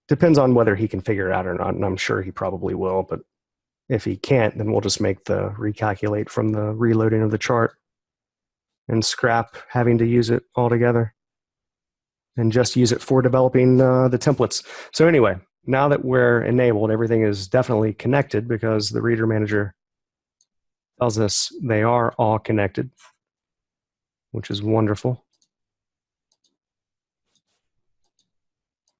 depends on whether he can figure it out or not, and I'm sure he probably will, but if he can't, then we'll just make the recalculate from the reloading of the chart and scrap having to use it altogether and just use it for developing the templates. So anyway, now that we're enabled, everything is definitely connected because the reader manager tells us they are all connected, which is wonderful.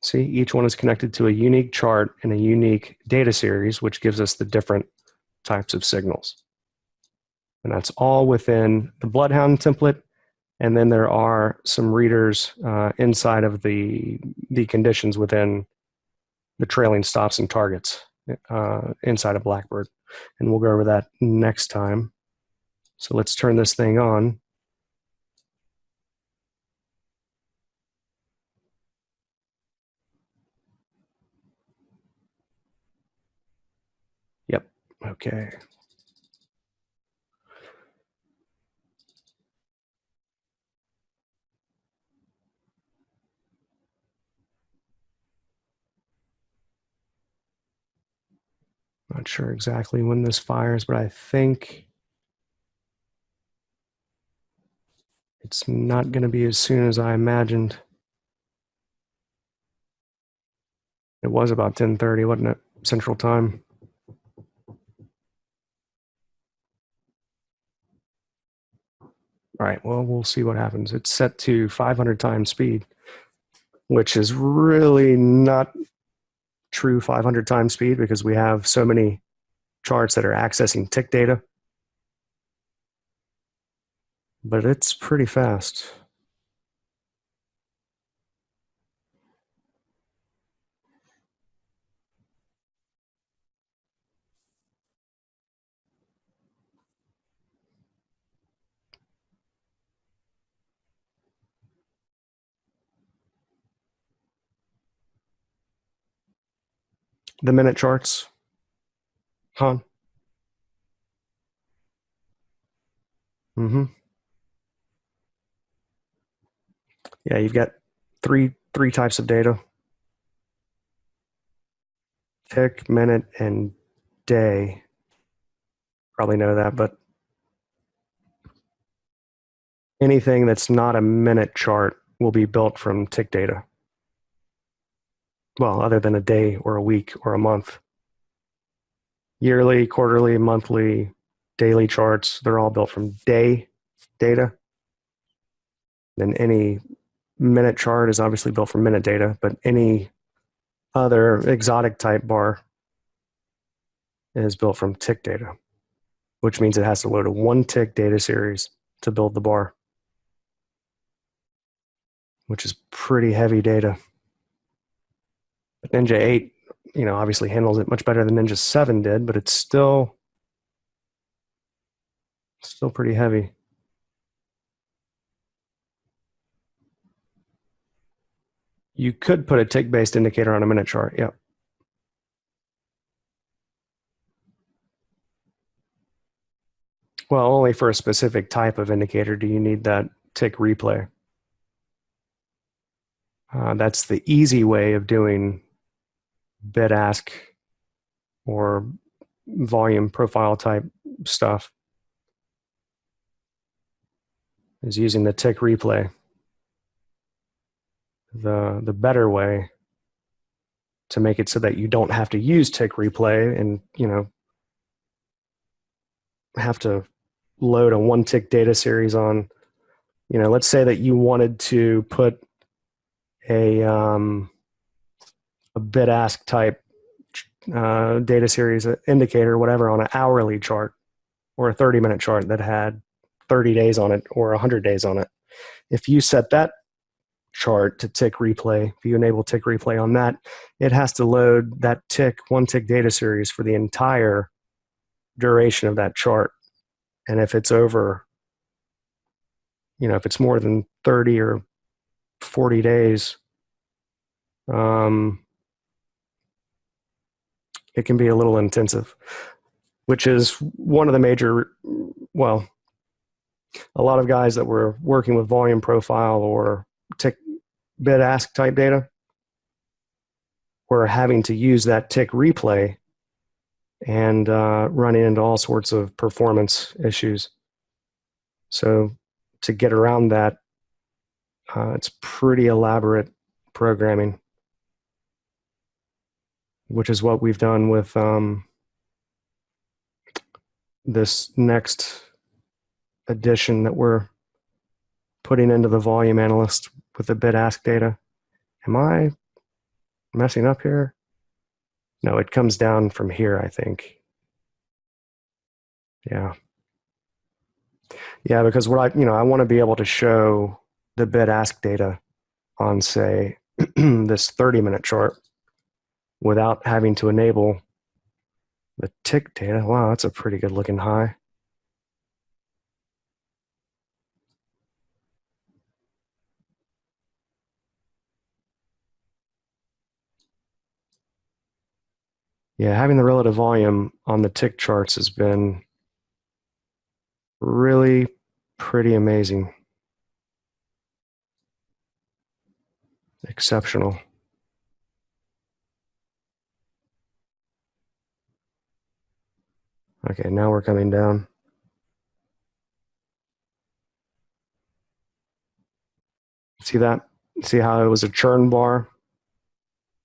See, each one is connected to a unique chart and a unique data series, which gives us the different types of signals. And that's all within the BloodHound template. And then there are some readers inside of the conditions within the trailing stops and targets inside of Blackbird. And we'll go over that next time. So let's turn this thing on. Yep, okay. Not sure exactly when this fires, but I think it's not going to be as soon as I imagined. It was about 10:30, wasn't it? Central Time. All right, well, we'll see what happens. It's set to 500 times speed, which is really not true 500 times speed because we have so many charts that are accessing tick data. But it's pretty fast. The minute charts, huh? Mm-hmm. Yeah, you've got three types of data: tick, minute, and day. Probably know that, but anything that's not a minute chart will be built from tick data. Well, other than a day or a week or a month. Yearly, quarterly, monthly, daily charts, they're all built from day data. Then any minute chart is obviously built from minute data, but any other exotic type bar is built from tick data, which means it has to load a one tick data series to build the bar, which is pretty heavy data. But Ninja 8, obviously handles it much better than Ninja 7 did, but it's still pretty heavy. You could put a tick-based indicator on a minute chart, yeah. Well, only for a specific type of indicator do you need that tick replay. That's the easy way of doing bid ask or volume profile type stuff, is using the tick replay. The better way to make it so that you don't have to use tick replay and have to load a one tick data series on, let's say that you wanted to put a bid ask type data series indicator, whatever, on an hourly chart or a 30-minute chart that had 30 days on it or 100 days on it. If you set that chart to tick replay, if you enable tick replay on that, it has to load that one tick data series for the entire duration of that chart. And if it's over, if it's more than 30 or 40 days, it can be a little intensive, which is one of the major, well, a lot of guys that were working with volume profile or tick bid ask type data were having to use that tick replay and running into all sorts of performance issues. So to get around that, it's pretty elaborate programming. which is what we've done with this next addition that we're putting into the volume analyst with the bid ask data. Am I messing up here? No, it comes down from here, I think. Yeah. Yeah, because what I want to be able to show the bid ask data on, say, this 30-minute chart without having to enable the tick data. Wow, that's a pretty good looking high. Yeah, having the relative volume on the tick charts has been really pretty amazing. Exceptional. Okay, now we're coming down. See that? See how it was a churn bar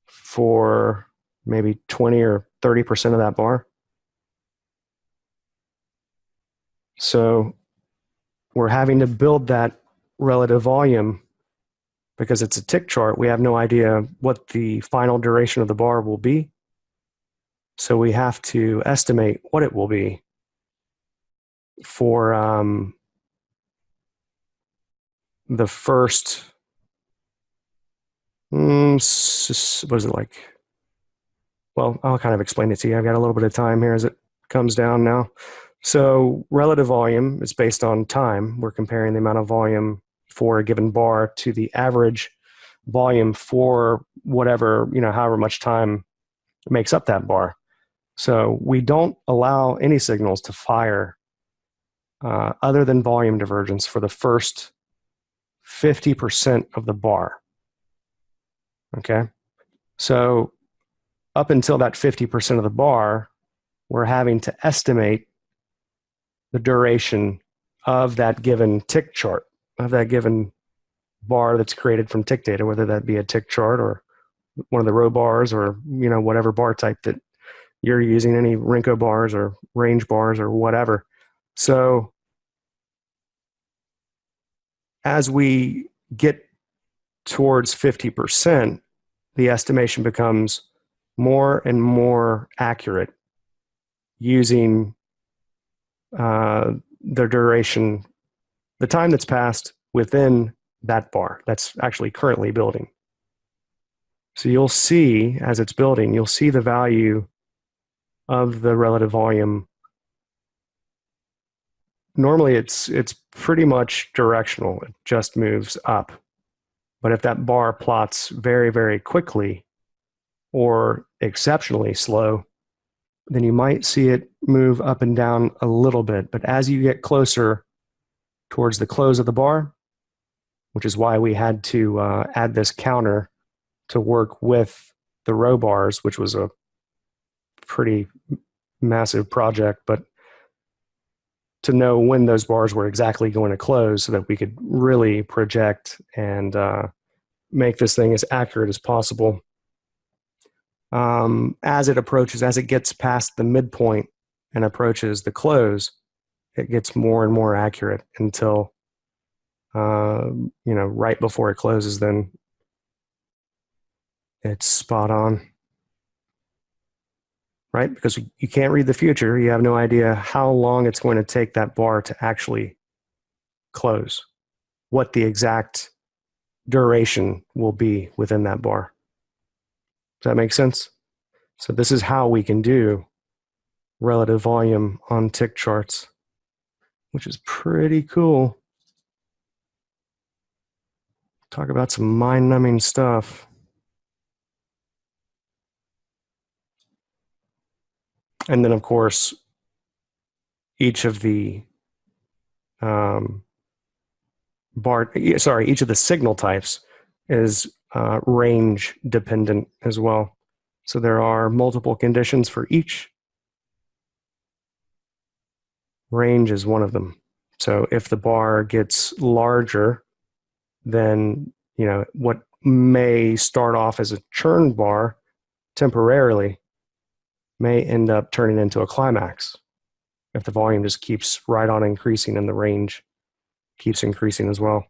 for maybe 20 or 30% of that bar? So we're having to build that relative volume because it's a tick chart. We have no idea what the final duration of the bar will be. So we have to estimate what it will be for the first, what is it like? Well, I'll kind of explain it to you. I've got a little bit of time here as it comes down now. So relative volume is based on time. We're comparing the amount of volume for a given bar to the average volume for whatever, however much time makes up that bar. So we don't allow any signals to fire other than volume divergence for the first 50% of the bar. Okay? So up until that 50% of the bar, we're having to estimate the duration of that given tick chart, of that given bar that's created from tick data, whether that be a tick chart or one of the row bars or whatever bar type that you're using, any Renko bars or range bars or whatever. So as we get towards 50%, the estimation becomes more and more accurate using the duration, the time that's passed within that bar that's actually currently building. So you'll see, as it's building, you'll see the value of the relative volume. Normally it's pretty much directional. It just moves up. But if that bar plots very, very quickly or exceptionally slow, then you might see it move up and down a little bit. But as you get closer towards the close of the bar, which is why we had to add this counter to work with the row bars, which was a pretty massive project, but to know when those bars were exactly going to close so that we could really project and make this thing as accurate as possible. As it gets past the midpoint and approaches the close, it gets more and more accurate until, right before it closes, then it's spot on. Right? Because you can't read the future. You have no idea how long it's going to take that bar to actually close, what the exact duration will be within that bar. Does that make sense? So this is how we can do relative volume on tick charts, which is pretty cool. Talk about some mind-numbing stuff. And then, of course, each of the each of the signal types is range dependent as well. So there are multiple conditions for each. Range is one of them. So if the bar gets larger, then what may start off as a churn bar temporarily may end up turning into a climax if the volume just keeps right on increasing and the range keeps increasing as well.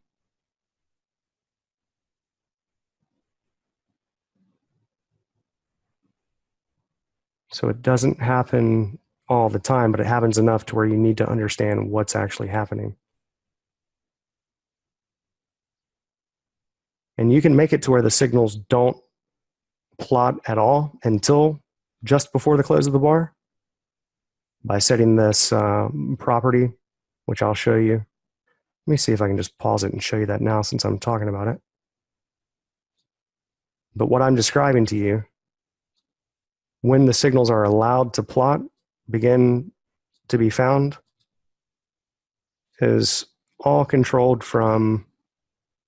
So it doesn't happen all the time, but it happens enough to where you need to understand what's actually happening. And you can make it to where the signals don't plot at all until just before the close of the bar by setting this property, which I'll show you. Let me see if I can just pause it and show you that now since I'm talking about it. But what I'm describing to you, when the signals are allowed to plot, begin to be found, is all controlled from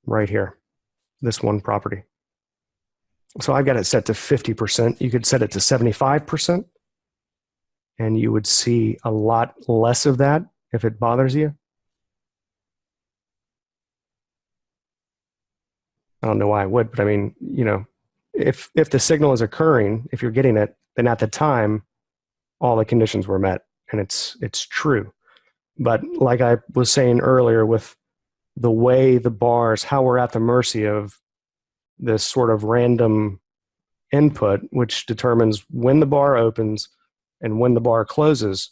right here, this one property. So I've got it set to 50%. You could set it to 75%, and you would see a lot less of that if it bothers you. I don't know why I would, but I mean, you know, if the signal is occurring, if you're getting it, then at the time, all the conditions were met, and it's true. But like I was saying earlier, with the way the bars, how we're at the mercy of this sort of random input, which determines when the bar opens and when the bar closes,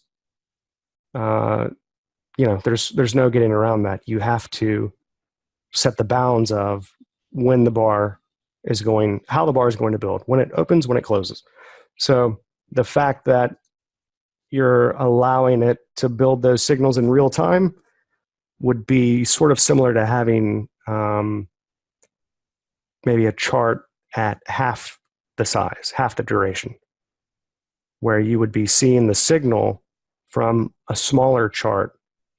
you know, there's no getting around that. You have to set the bounds of when the bar is going, how the bar is going to build, when it opens, when it closes. So the fact that you're allowing it to build those signals in real time would be sort of similar to having maybe a chart at half the size, half the duration, where you would be seeing the signal from a smaller chart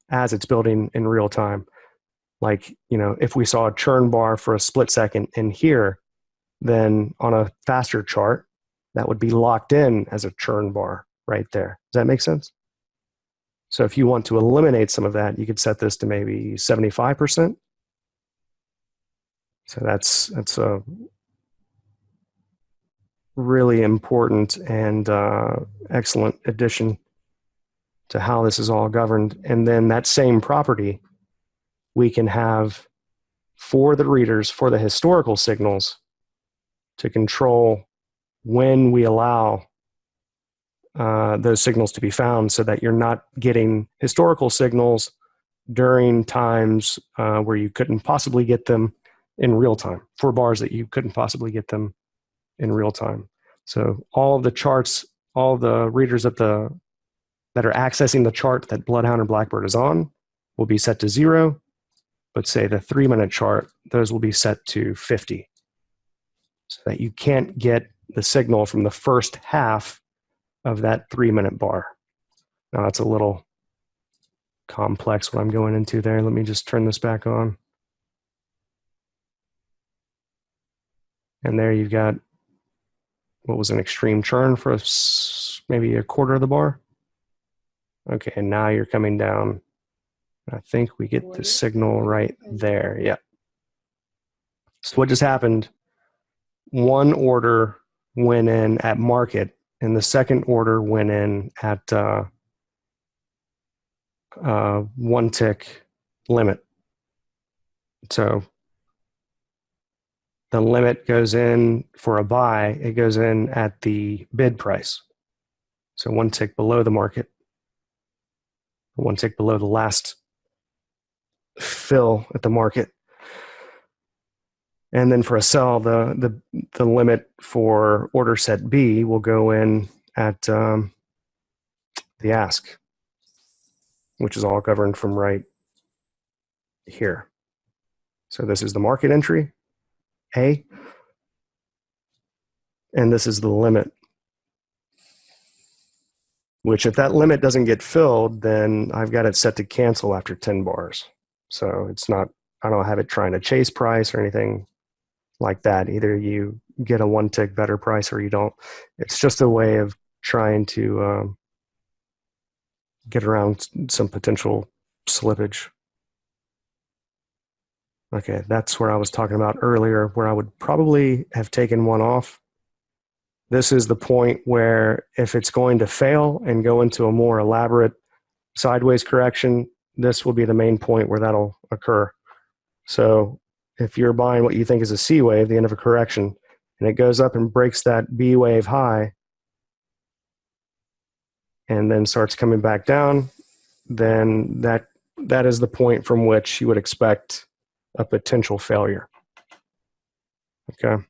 as it's building in real time. Like, you know, if we saw a churn bar for a split second in here, then on a faster chart, that would be locked in as a churn bar right there. Does that make sense? So if you want to eliminate some of that, you could set this to maybe 75%. So that's a really important and excellent addition to how this is all governed. And then that same property we can have for the readers, for the historical signals, to control when we allow those signals to be found, so that you're not getting historical signals during times where you couldn't possibly get them in real time, for bars that you couldn't possibly get them in real time. So all of the charts, all the readers that are accessing the chart that BloodHound or Blackbird is on will be set to 0, but say the 3-minute chart, those will be set to 50, so that you can't get the signal from the first half of that 3-minute bar. Now that's a little complex what I'm going into there. Let me just turn this back on. And there you've got what was an extreme churn for maybe a quarter of the bar. Okay, and now you're coming down. I think we get the signal right there. Yeah. So what just happened, one order went in at market, and the second order went in at 1 tick limit. So the limit goes in for a buy, it goes in at the bid price. So 1 tick below the market, 1 tick below the last fill at the market. And then for a sell, the limit for order set B will go in at the ask, which is all governed from right here. So this is the market entry, A, and this is the limit, which if that limit doesn't get filled, then I've got it set to cancel after 10 bars. So it's not, I don't have it trying to chase price or anything like that. Either you get a 1 tick better price or you don't. It's just a way of trying to get around some potential slippage. Okay, that's where I was talking about earlier, where I would probably have taken one off This is the point where if it's going to fail and go into a more elaborate sideways correction, this will be the main point where that'll occur. So if you're buying what you think is a C wave, the end of a correction, and it goes up and breaks that B wave high and then starts coming back down, then that is the point from which you would expect a potential failure. Okay.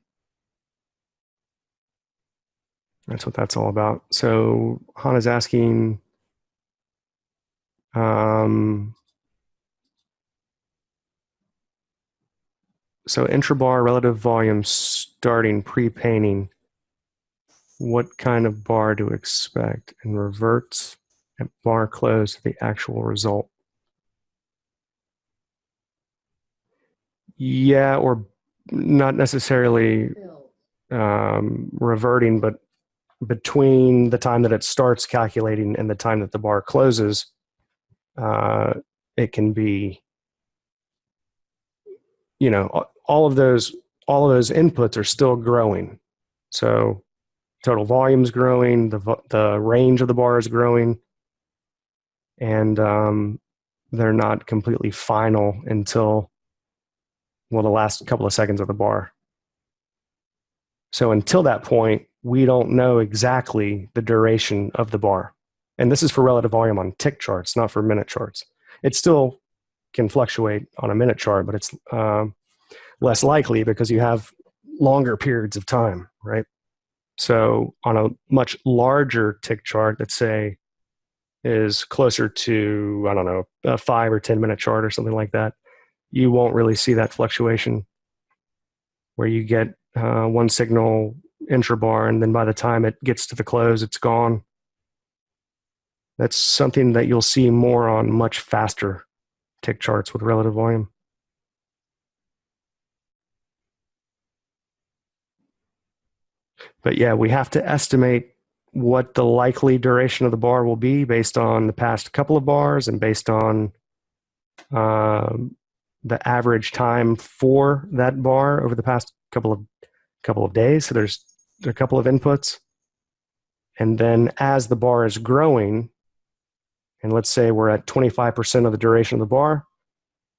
That's what that's all about. So Hannah's asking, so intrabar relative volume starting pre-painting, what kind of bar to expect, and reverts at bar close to the actual result? Yeah, or not necessarily reverting, but between the time that it starts calculating and the time that the bar closes, it can be, you know, all of those inputs are still growing. So total volume is growing, the range of the bar is growing, and they're not completely final until, well, the last couple of seconds of the bar. So until that point, we don't know exactly the duration of the bar. And this is for relative volume on tick charts, not for minute charts. It still can fluctuate on a minute chart, but it's less likely because you have longer periods of time, right? So on a much larger tick chart that, say, is closer to, I don't know, a 5 or 10 minute chart or something like that, you won't really see that fluctuation where you get one signal intrabar and then by the time it gets to the close, it's gone. That's something that you'll see more on much faster tick charts with relative volume. But yeah, we have to estimate what the likely duration of the bar will be based on the past couple of bars and based on the average time for that bar over the past couple of days. So there's a couple of inputs. And then as the bar is growing, and let's say we're at 25% of the duration of the bar,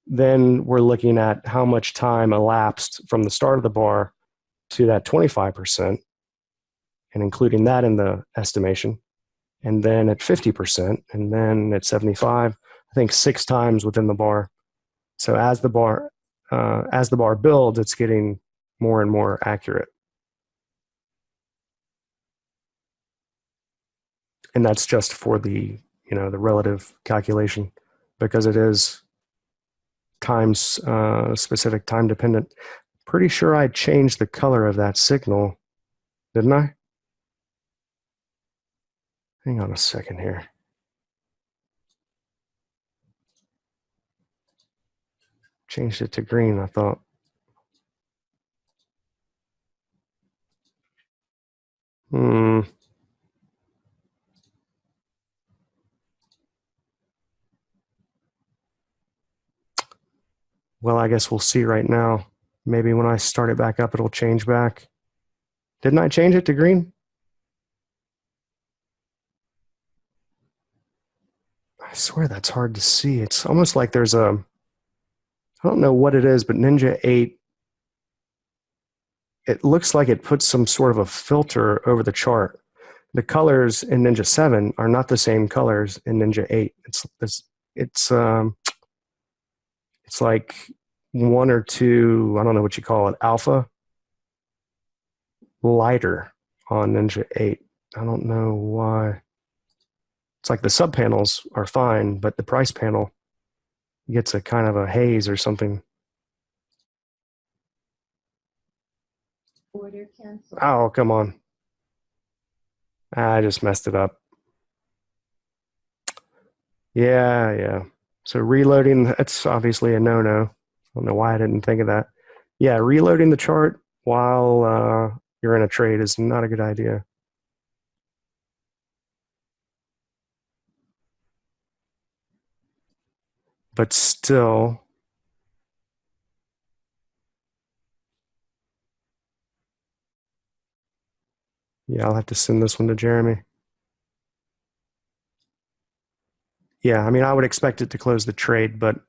then we're looking at how much time elapsed from the start of the bar to that 25%, and including that in the estimation. And then at 50%, and then at 75, I think 6 times within the bar. So as the bar builds, it's getting more and more accurate. And that's just for the, you know, the relative calculation, because it is times specific, time dependent. Pretty sure I changed the color of that signal, didn't I? Hang on a second here. Changed it to green, I thought. Well, I guess we'll see right now. Maybe when I start it back up, it'll change back. Didn't I change it to green? I swear that's hard to see. It's almost like there's a, I don't know what it is, but Ninja 8, it looks like it puts some sort of a filter over the chart. The colors in Ninja 7 are not the same colors in Ninja 8. It's like 1 or 2, I don't know what you call it, alpha, lighter on Ninja 8. I don't know why. It's like the sub panels are fine, but the price panel gets a kind of a haze or something. Order canceled. Oh, come on. I just messed it up. Yeah. So reloading, that's obviously a no-no. I don't know why I didn't think of that. Yeah, reloading the chart while you're in a trade is not a good idea. But still, Yeah, I'll have to send this one to Jeremy. Yeah, I mean, I would expect it to close the trade, but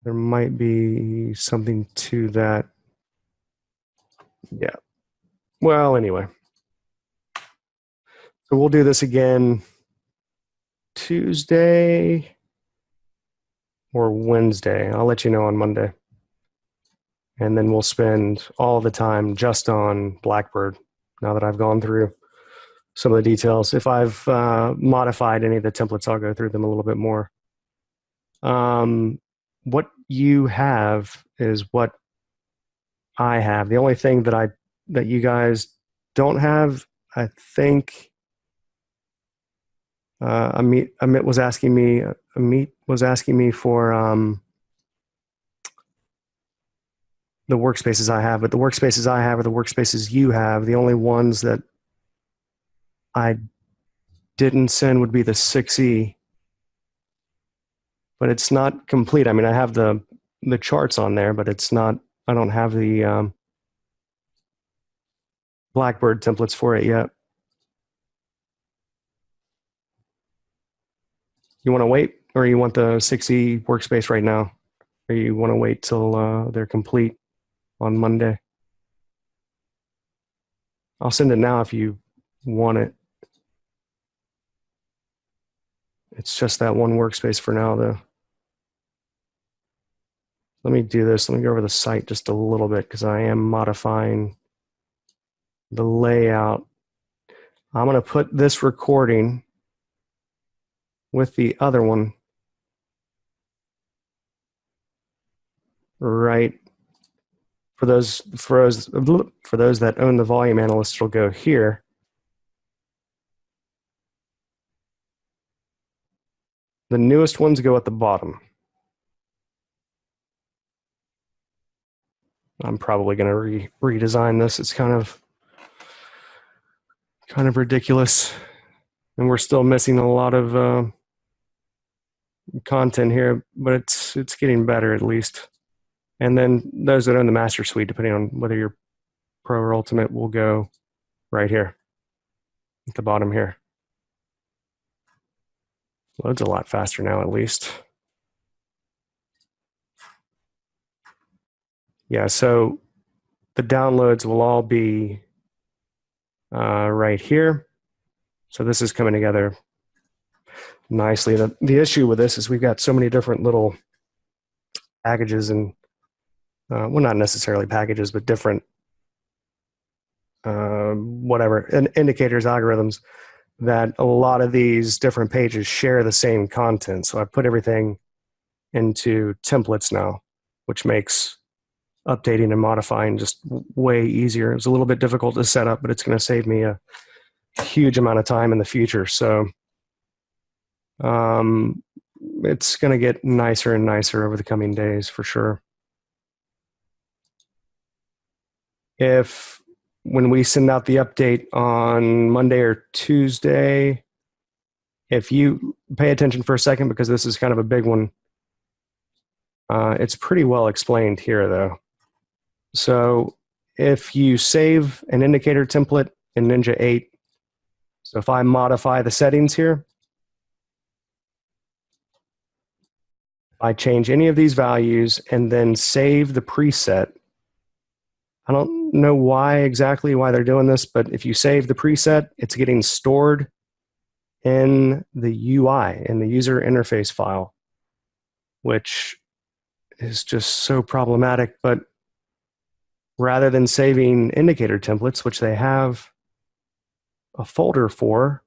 there might be something to that. Yeah. Well, anyway. So we'll do this again Tuesday or Wednesday. I'll let you know on Monday. And then we'll spend all the time just on Blackbird now that I've gone through some of the details. If I've modified any of the templates, I'll go through them a little bit more. What you have is what I have. The only thing that you guys don't have, I think, Amit was asking me for the workspaces I have, but the workspaces I have are the workspaces you have. The only ones that I didn't send would be the 6E, but it's not complete. I mean, I have the charts on there, but it's not. I don't have the Blackbird templates for it yet. You want to wait, or you want the 6E workspace right now, or you want to wait till they're complete on Monday? I'll send it now if you want it. It's just that one workspace for now, though. Let me do this. Let me go over the site just a little bit because I am modifying the layout. I'm going to put this recording with the other one right. For those that own the volume analyst, it'll go here. The newest ones go at the bottom. I'm probably going to redesign this. It's kind of ridiculous, and we're still missing a lot of content here, but it's getting better at least. And then those that own the master suite, depending on whether you're pro or ultimate, will go right here at the bottom here. Loads a lot faster now, at least. Yeah, so the downloads will all be right here. So this is coming together nicely. The issue with this is we've got so many different little packages and, well, not necessarily packages, but different whatever, indicators, algorithms, that a lot of these different pages share the same content. So I've put everything into templates now, which makes updating and modifying just way easier. It was a little bit difficult to set up, but it's going to save me a huge amount of time in the future. So it's going to get nicer and nicer over the coming days for sure. When we send out the update on Monday or Tuesday, if you pay attention for a second, because this is kind of a big one, it's pretty well explained here, though. So if you save an indicator template in Ninja 8, so if I modify the settings here, I change any of these values and then save the preset. I don't know why they're doing this, but if you save the preset, it's getting stored in the UI, in the user interface file, which is just so problematic. But rather than saving indicator templates, which they have a folder for,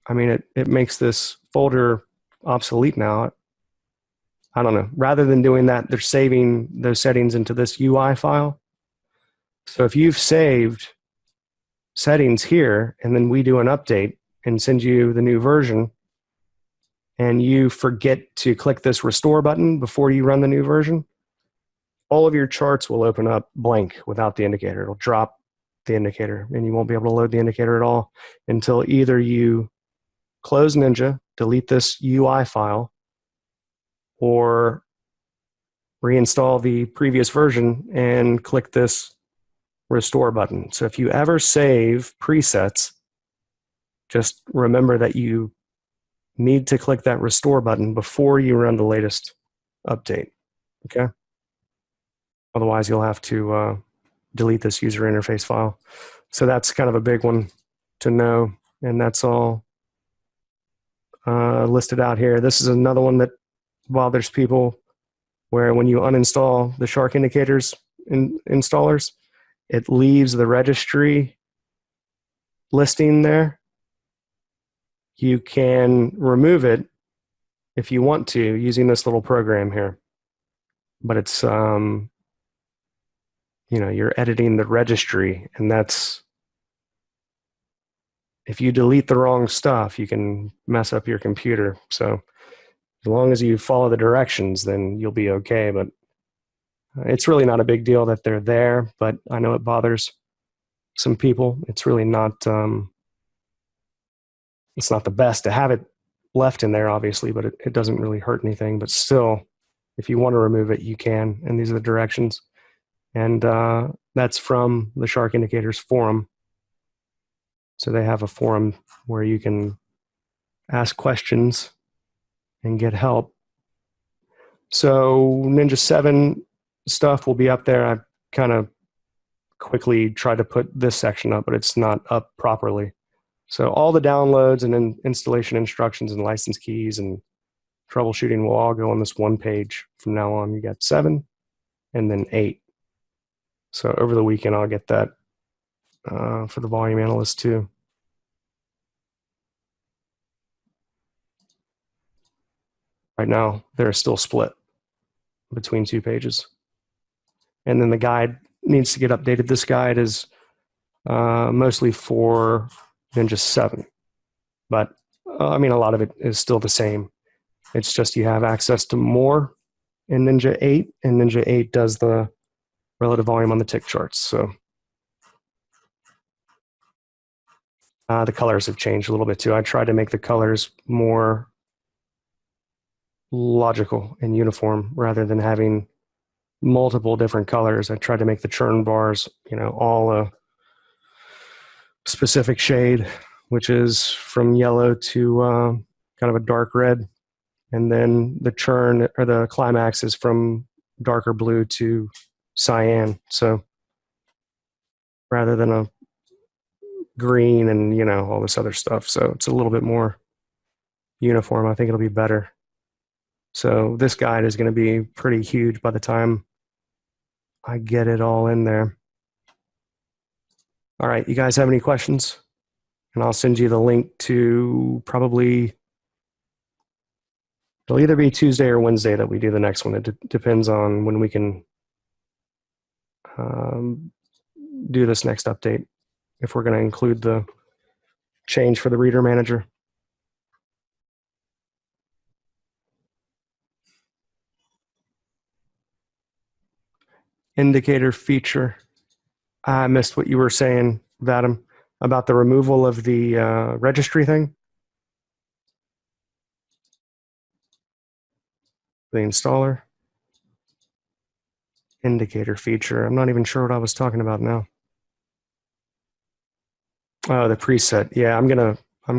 I mean, it makes this folder obsolete now. I don't know. Rather than doing that, they're saving those settings into this UI file. So if you've saved settings here, and then we do an update and send you the new version, and you forget to click this restore button before you run the new version, all of your charts will open up blank without the indicator. It'll drop the indicator, and you won't be able to load the indicator at all until either you close Ninja, delete this UI file, or reinstall the previous version and click this restore button. So if you ever save presets, just remember that you need to click that restore button before you run the latest update, okay? Otherwise, you'll have to delete this user interface file. So that's kind of a big one to know, and that's all listed out here. This is another one that bothers people, where when you uninstall the Shark Indicators installers, it leaves the registry listing there. You can remove it if you want to using this little program here, but it's you know, you're editing the registry, and that's, if you delete the wrong stuff, you can mess up your computer. So as long as you follow the directions, then you'll be okay. But it's really not a big deal that they're there, but I know it bothers some people. It's really not, it's not the best to have it left in there, obviously, but it doesn't really hurt anything. But still, if you want to remove it, you can, and these are the directions. And that's from the Shark Indicators forum. So they have a forum where you can ask questions and get help. So Ninja 7 stuff will be up there. I kind of quickly tried to put this section up, but it's not up properly. So all the downloads and installation instructions and license keys and troubleshooting will all go on this one page from now on. You got 7 and then 8. So over the weekend, I'll get that for the volume analyst too. Right now, they're still split between 2 pages. And then the guide needs to get updated. This guide is mostly for Ninja 7. But, I mean, a lot of it is still the same. It's just you have access to more in Ninja 8, and Ninja 8 does the relative volume on the tick charts. So the colors have changed a little bit too. I tried to make the colors more logical and uniform rather than having multiple different colors. I tried to make the churn bars, you know, all a specific shade, which is from yellow to kind of a dark red. And then the churn or the climax is from darker blue to cyan. So rather than a green and, you know, all this other stuff. So it's a little bit more uniform. I think it'll be better. So this guide is going to be pretty huge by the time I get it all in there. All right, you guys have any questions? And I'll send you the link to probably, it'll either be Tuesday or Wednesday that we do the next one. It depends on when we can do this next update, if we're going to include the change for the reader manager. Indicator feature. I missed what you were saying, Vadim, about the removal of the registry thing. The installer. Indicator feature. I'm not even sure what I was talking about now. Oh, the preset. Yeah, I'm gonna I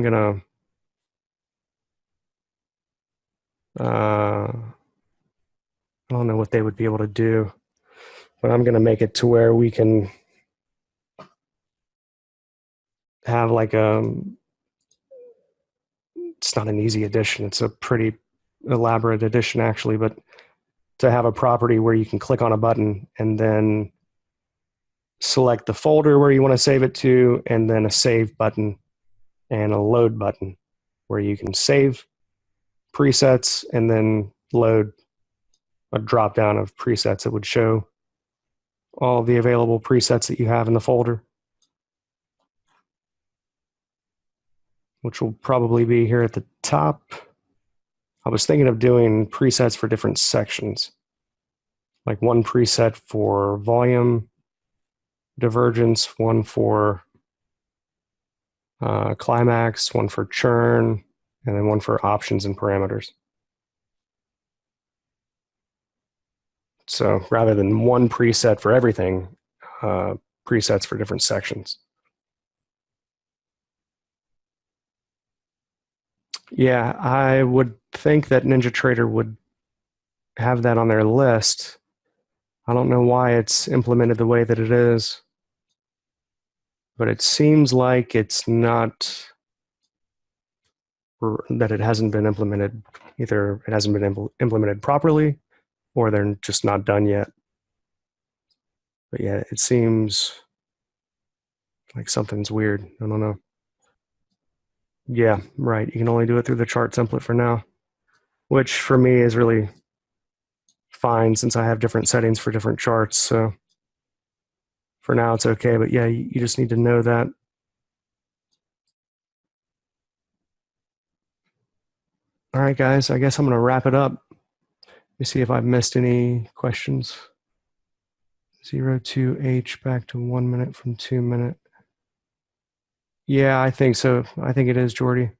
don't know what they would be able to do, but I'm gonna make it to where we can have like it's not an easy edition. It's a pretty elaborate edition actually, but to have a property where you can click on a button and then select the folder where you want to save it to, and then a save button and a load button where you can save presets and then load a drop down of presets that would show all the available presets that you have in the folder, which will probably be here at the top. I was thinking of doing presets for different sections, like one preset for volume, divergence, one for climax, one for churn, and then one for options and parameters. So rather than one preset for everything, presets for different sections. Yeah, I would think that NinjaTrader would have that on their list. I don't know why it's implemented the way that it is, but it seems like it's not, that it hasn't been implemented. Either it hasn't been implemented properly, or they're just not done yet. But yeah, it seems like something's weird. I don't know. Yeah, right. You can only do it through the chart template for now, which for me is really fine since I have different settings for different charts. So for now, it's okay. But yeah, you just need to know that. All right, guys, I guess I'm going to wrap it up. Let me see if I've missed any questions. 02H back to 1 minute from 2 minute. Yeah, I think so. I think it is, Jordy.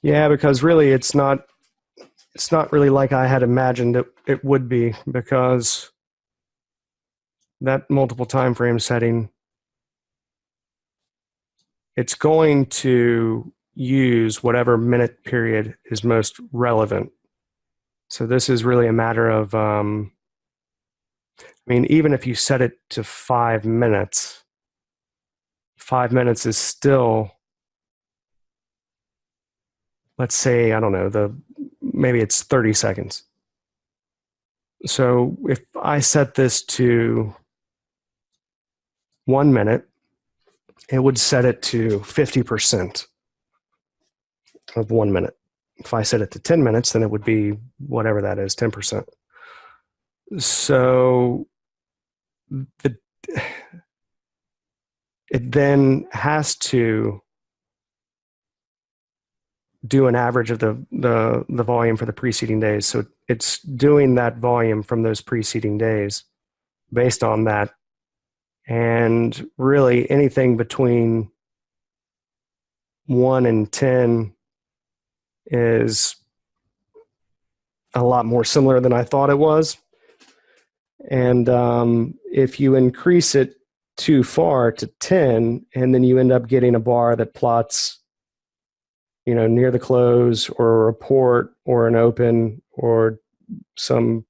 Yeah, because really it's not really like I had imagined it would be, because that multiple time frame setting, it's going to use whatever minute period is most relevant. So this is really a matter of, I mean, even if you set it to 5 minutes, 5 minutes is still, let's say, I don't know, maybe it's 30 seconds. So if I set this to 1 minute, it would set it to 50% of 1 minute. If I set it to 10 minutes, then it would be whatever that is, 10%. So it then has to do an average of the volume for the preceding days. So it's doing that volume from those preceding days based on that. And really anything between 1 and 10 is a lot more similar than I thought it was. And if you increase it too far to 10, and then you end up getting a bar that plots, you know, near the close or a report or an open or some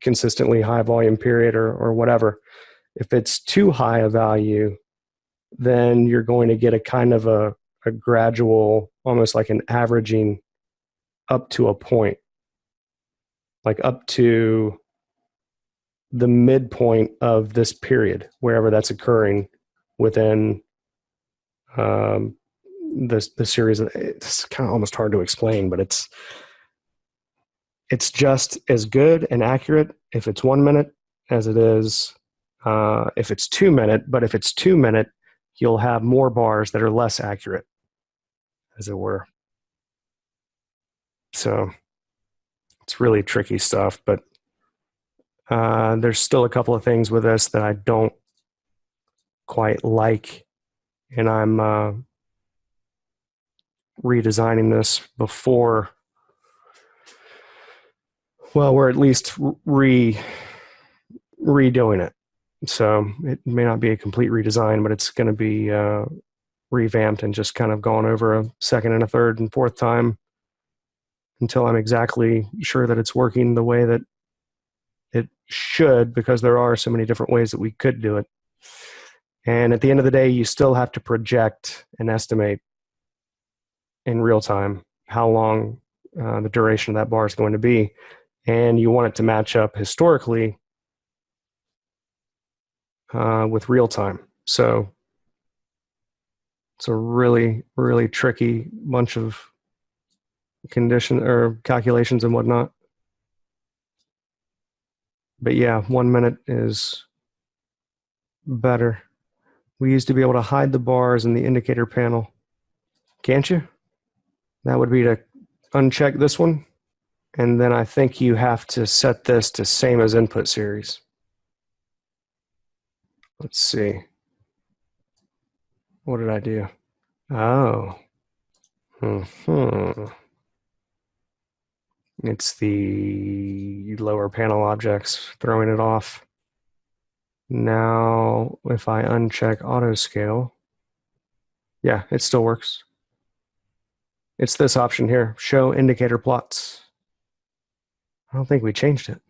consistently high volume period or whatever. If it's too high a value, then you're going to get a kind of a gradual, almost like an averaging up to a point, like up to the midpoint of this period, wherever that's occurring within the series. It's kind of almost hard to explain, but it's just as good and accurate if it's 1 minute as it is if it's 2 minute. But if it's 2 minute, you'll have more bars that are less accurate, as it were. So it's really tricky stuff, but there's still a couple of things with this that I don't quite like, and I'm redesigning this before, well, we're at least redoing it. So it may not be a complete redesign, but it's going to be revamped and just kind of gone over a second and a third and fourth time until I'm exactly sure that it's working the way that it should, because there are so many different ways that we could do it. And at the end of the day, you still have to project and estimate in real time how long the duration of that bar is going to be. And you want it to match up historically with real time. So it's a really, really tricky bunch of condition or calculations and whatnot. But yeah, 1 minute is better. We used to be able to hide the bars in the indicator panel. Can't you? That would be to uncheck this one. And then I think you have to set this to same as input series. Let's see. What did I do? Oh. It's the lower panel objects throwing it off. Now, if I uncheck auto scale, yeah, it still works. It's this option here, show indicator plots. I don't think we changed it.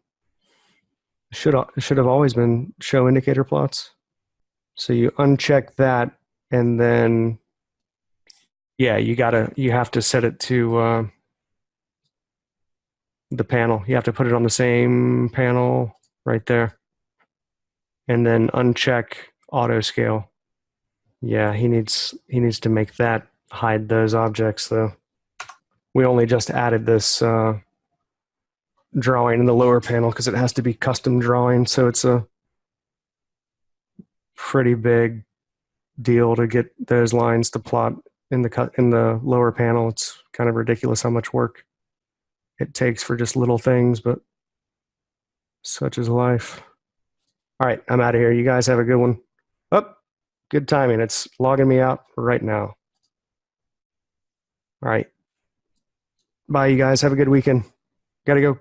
It should have always been show indicator plots. So you uncheck that, and then yeah, you have to set it to the panel. You have to put it on the same panel right there, and then uncheck auto scale. Yeah, he needs to make that hide those objects though. We only just added this drawing in the lower panel because it has to be custom drawing, so it's a pretty big deal to get those lines to plot in the lower panel. It's kind of ridiculous how much work it takes for just little things, but such is life. All right, I'm out of here. You guys have a good one. Oh, good timing. It's logging me out right now. All right. Bye, you guys. Have a good weekend. Gotta go.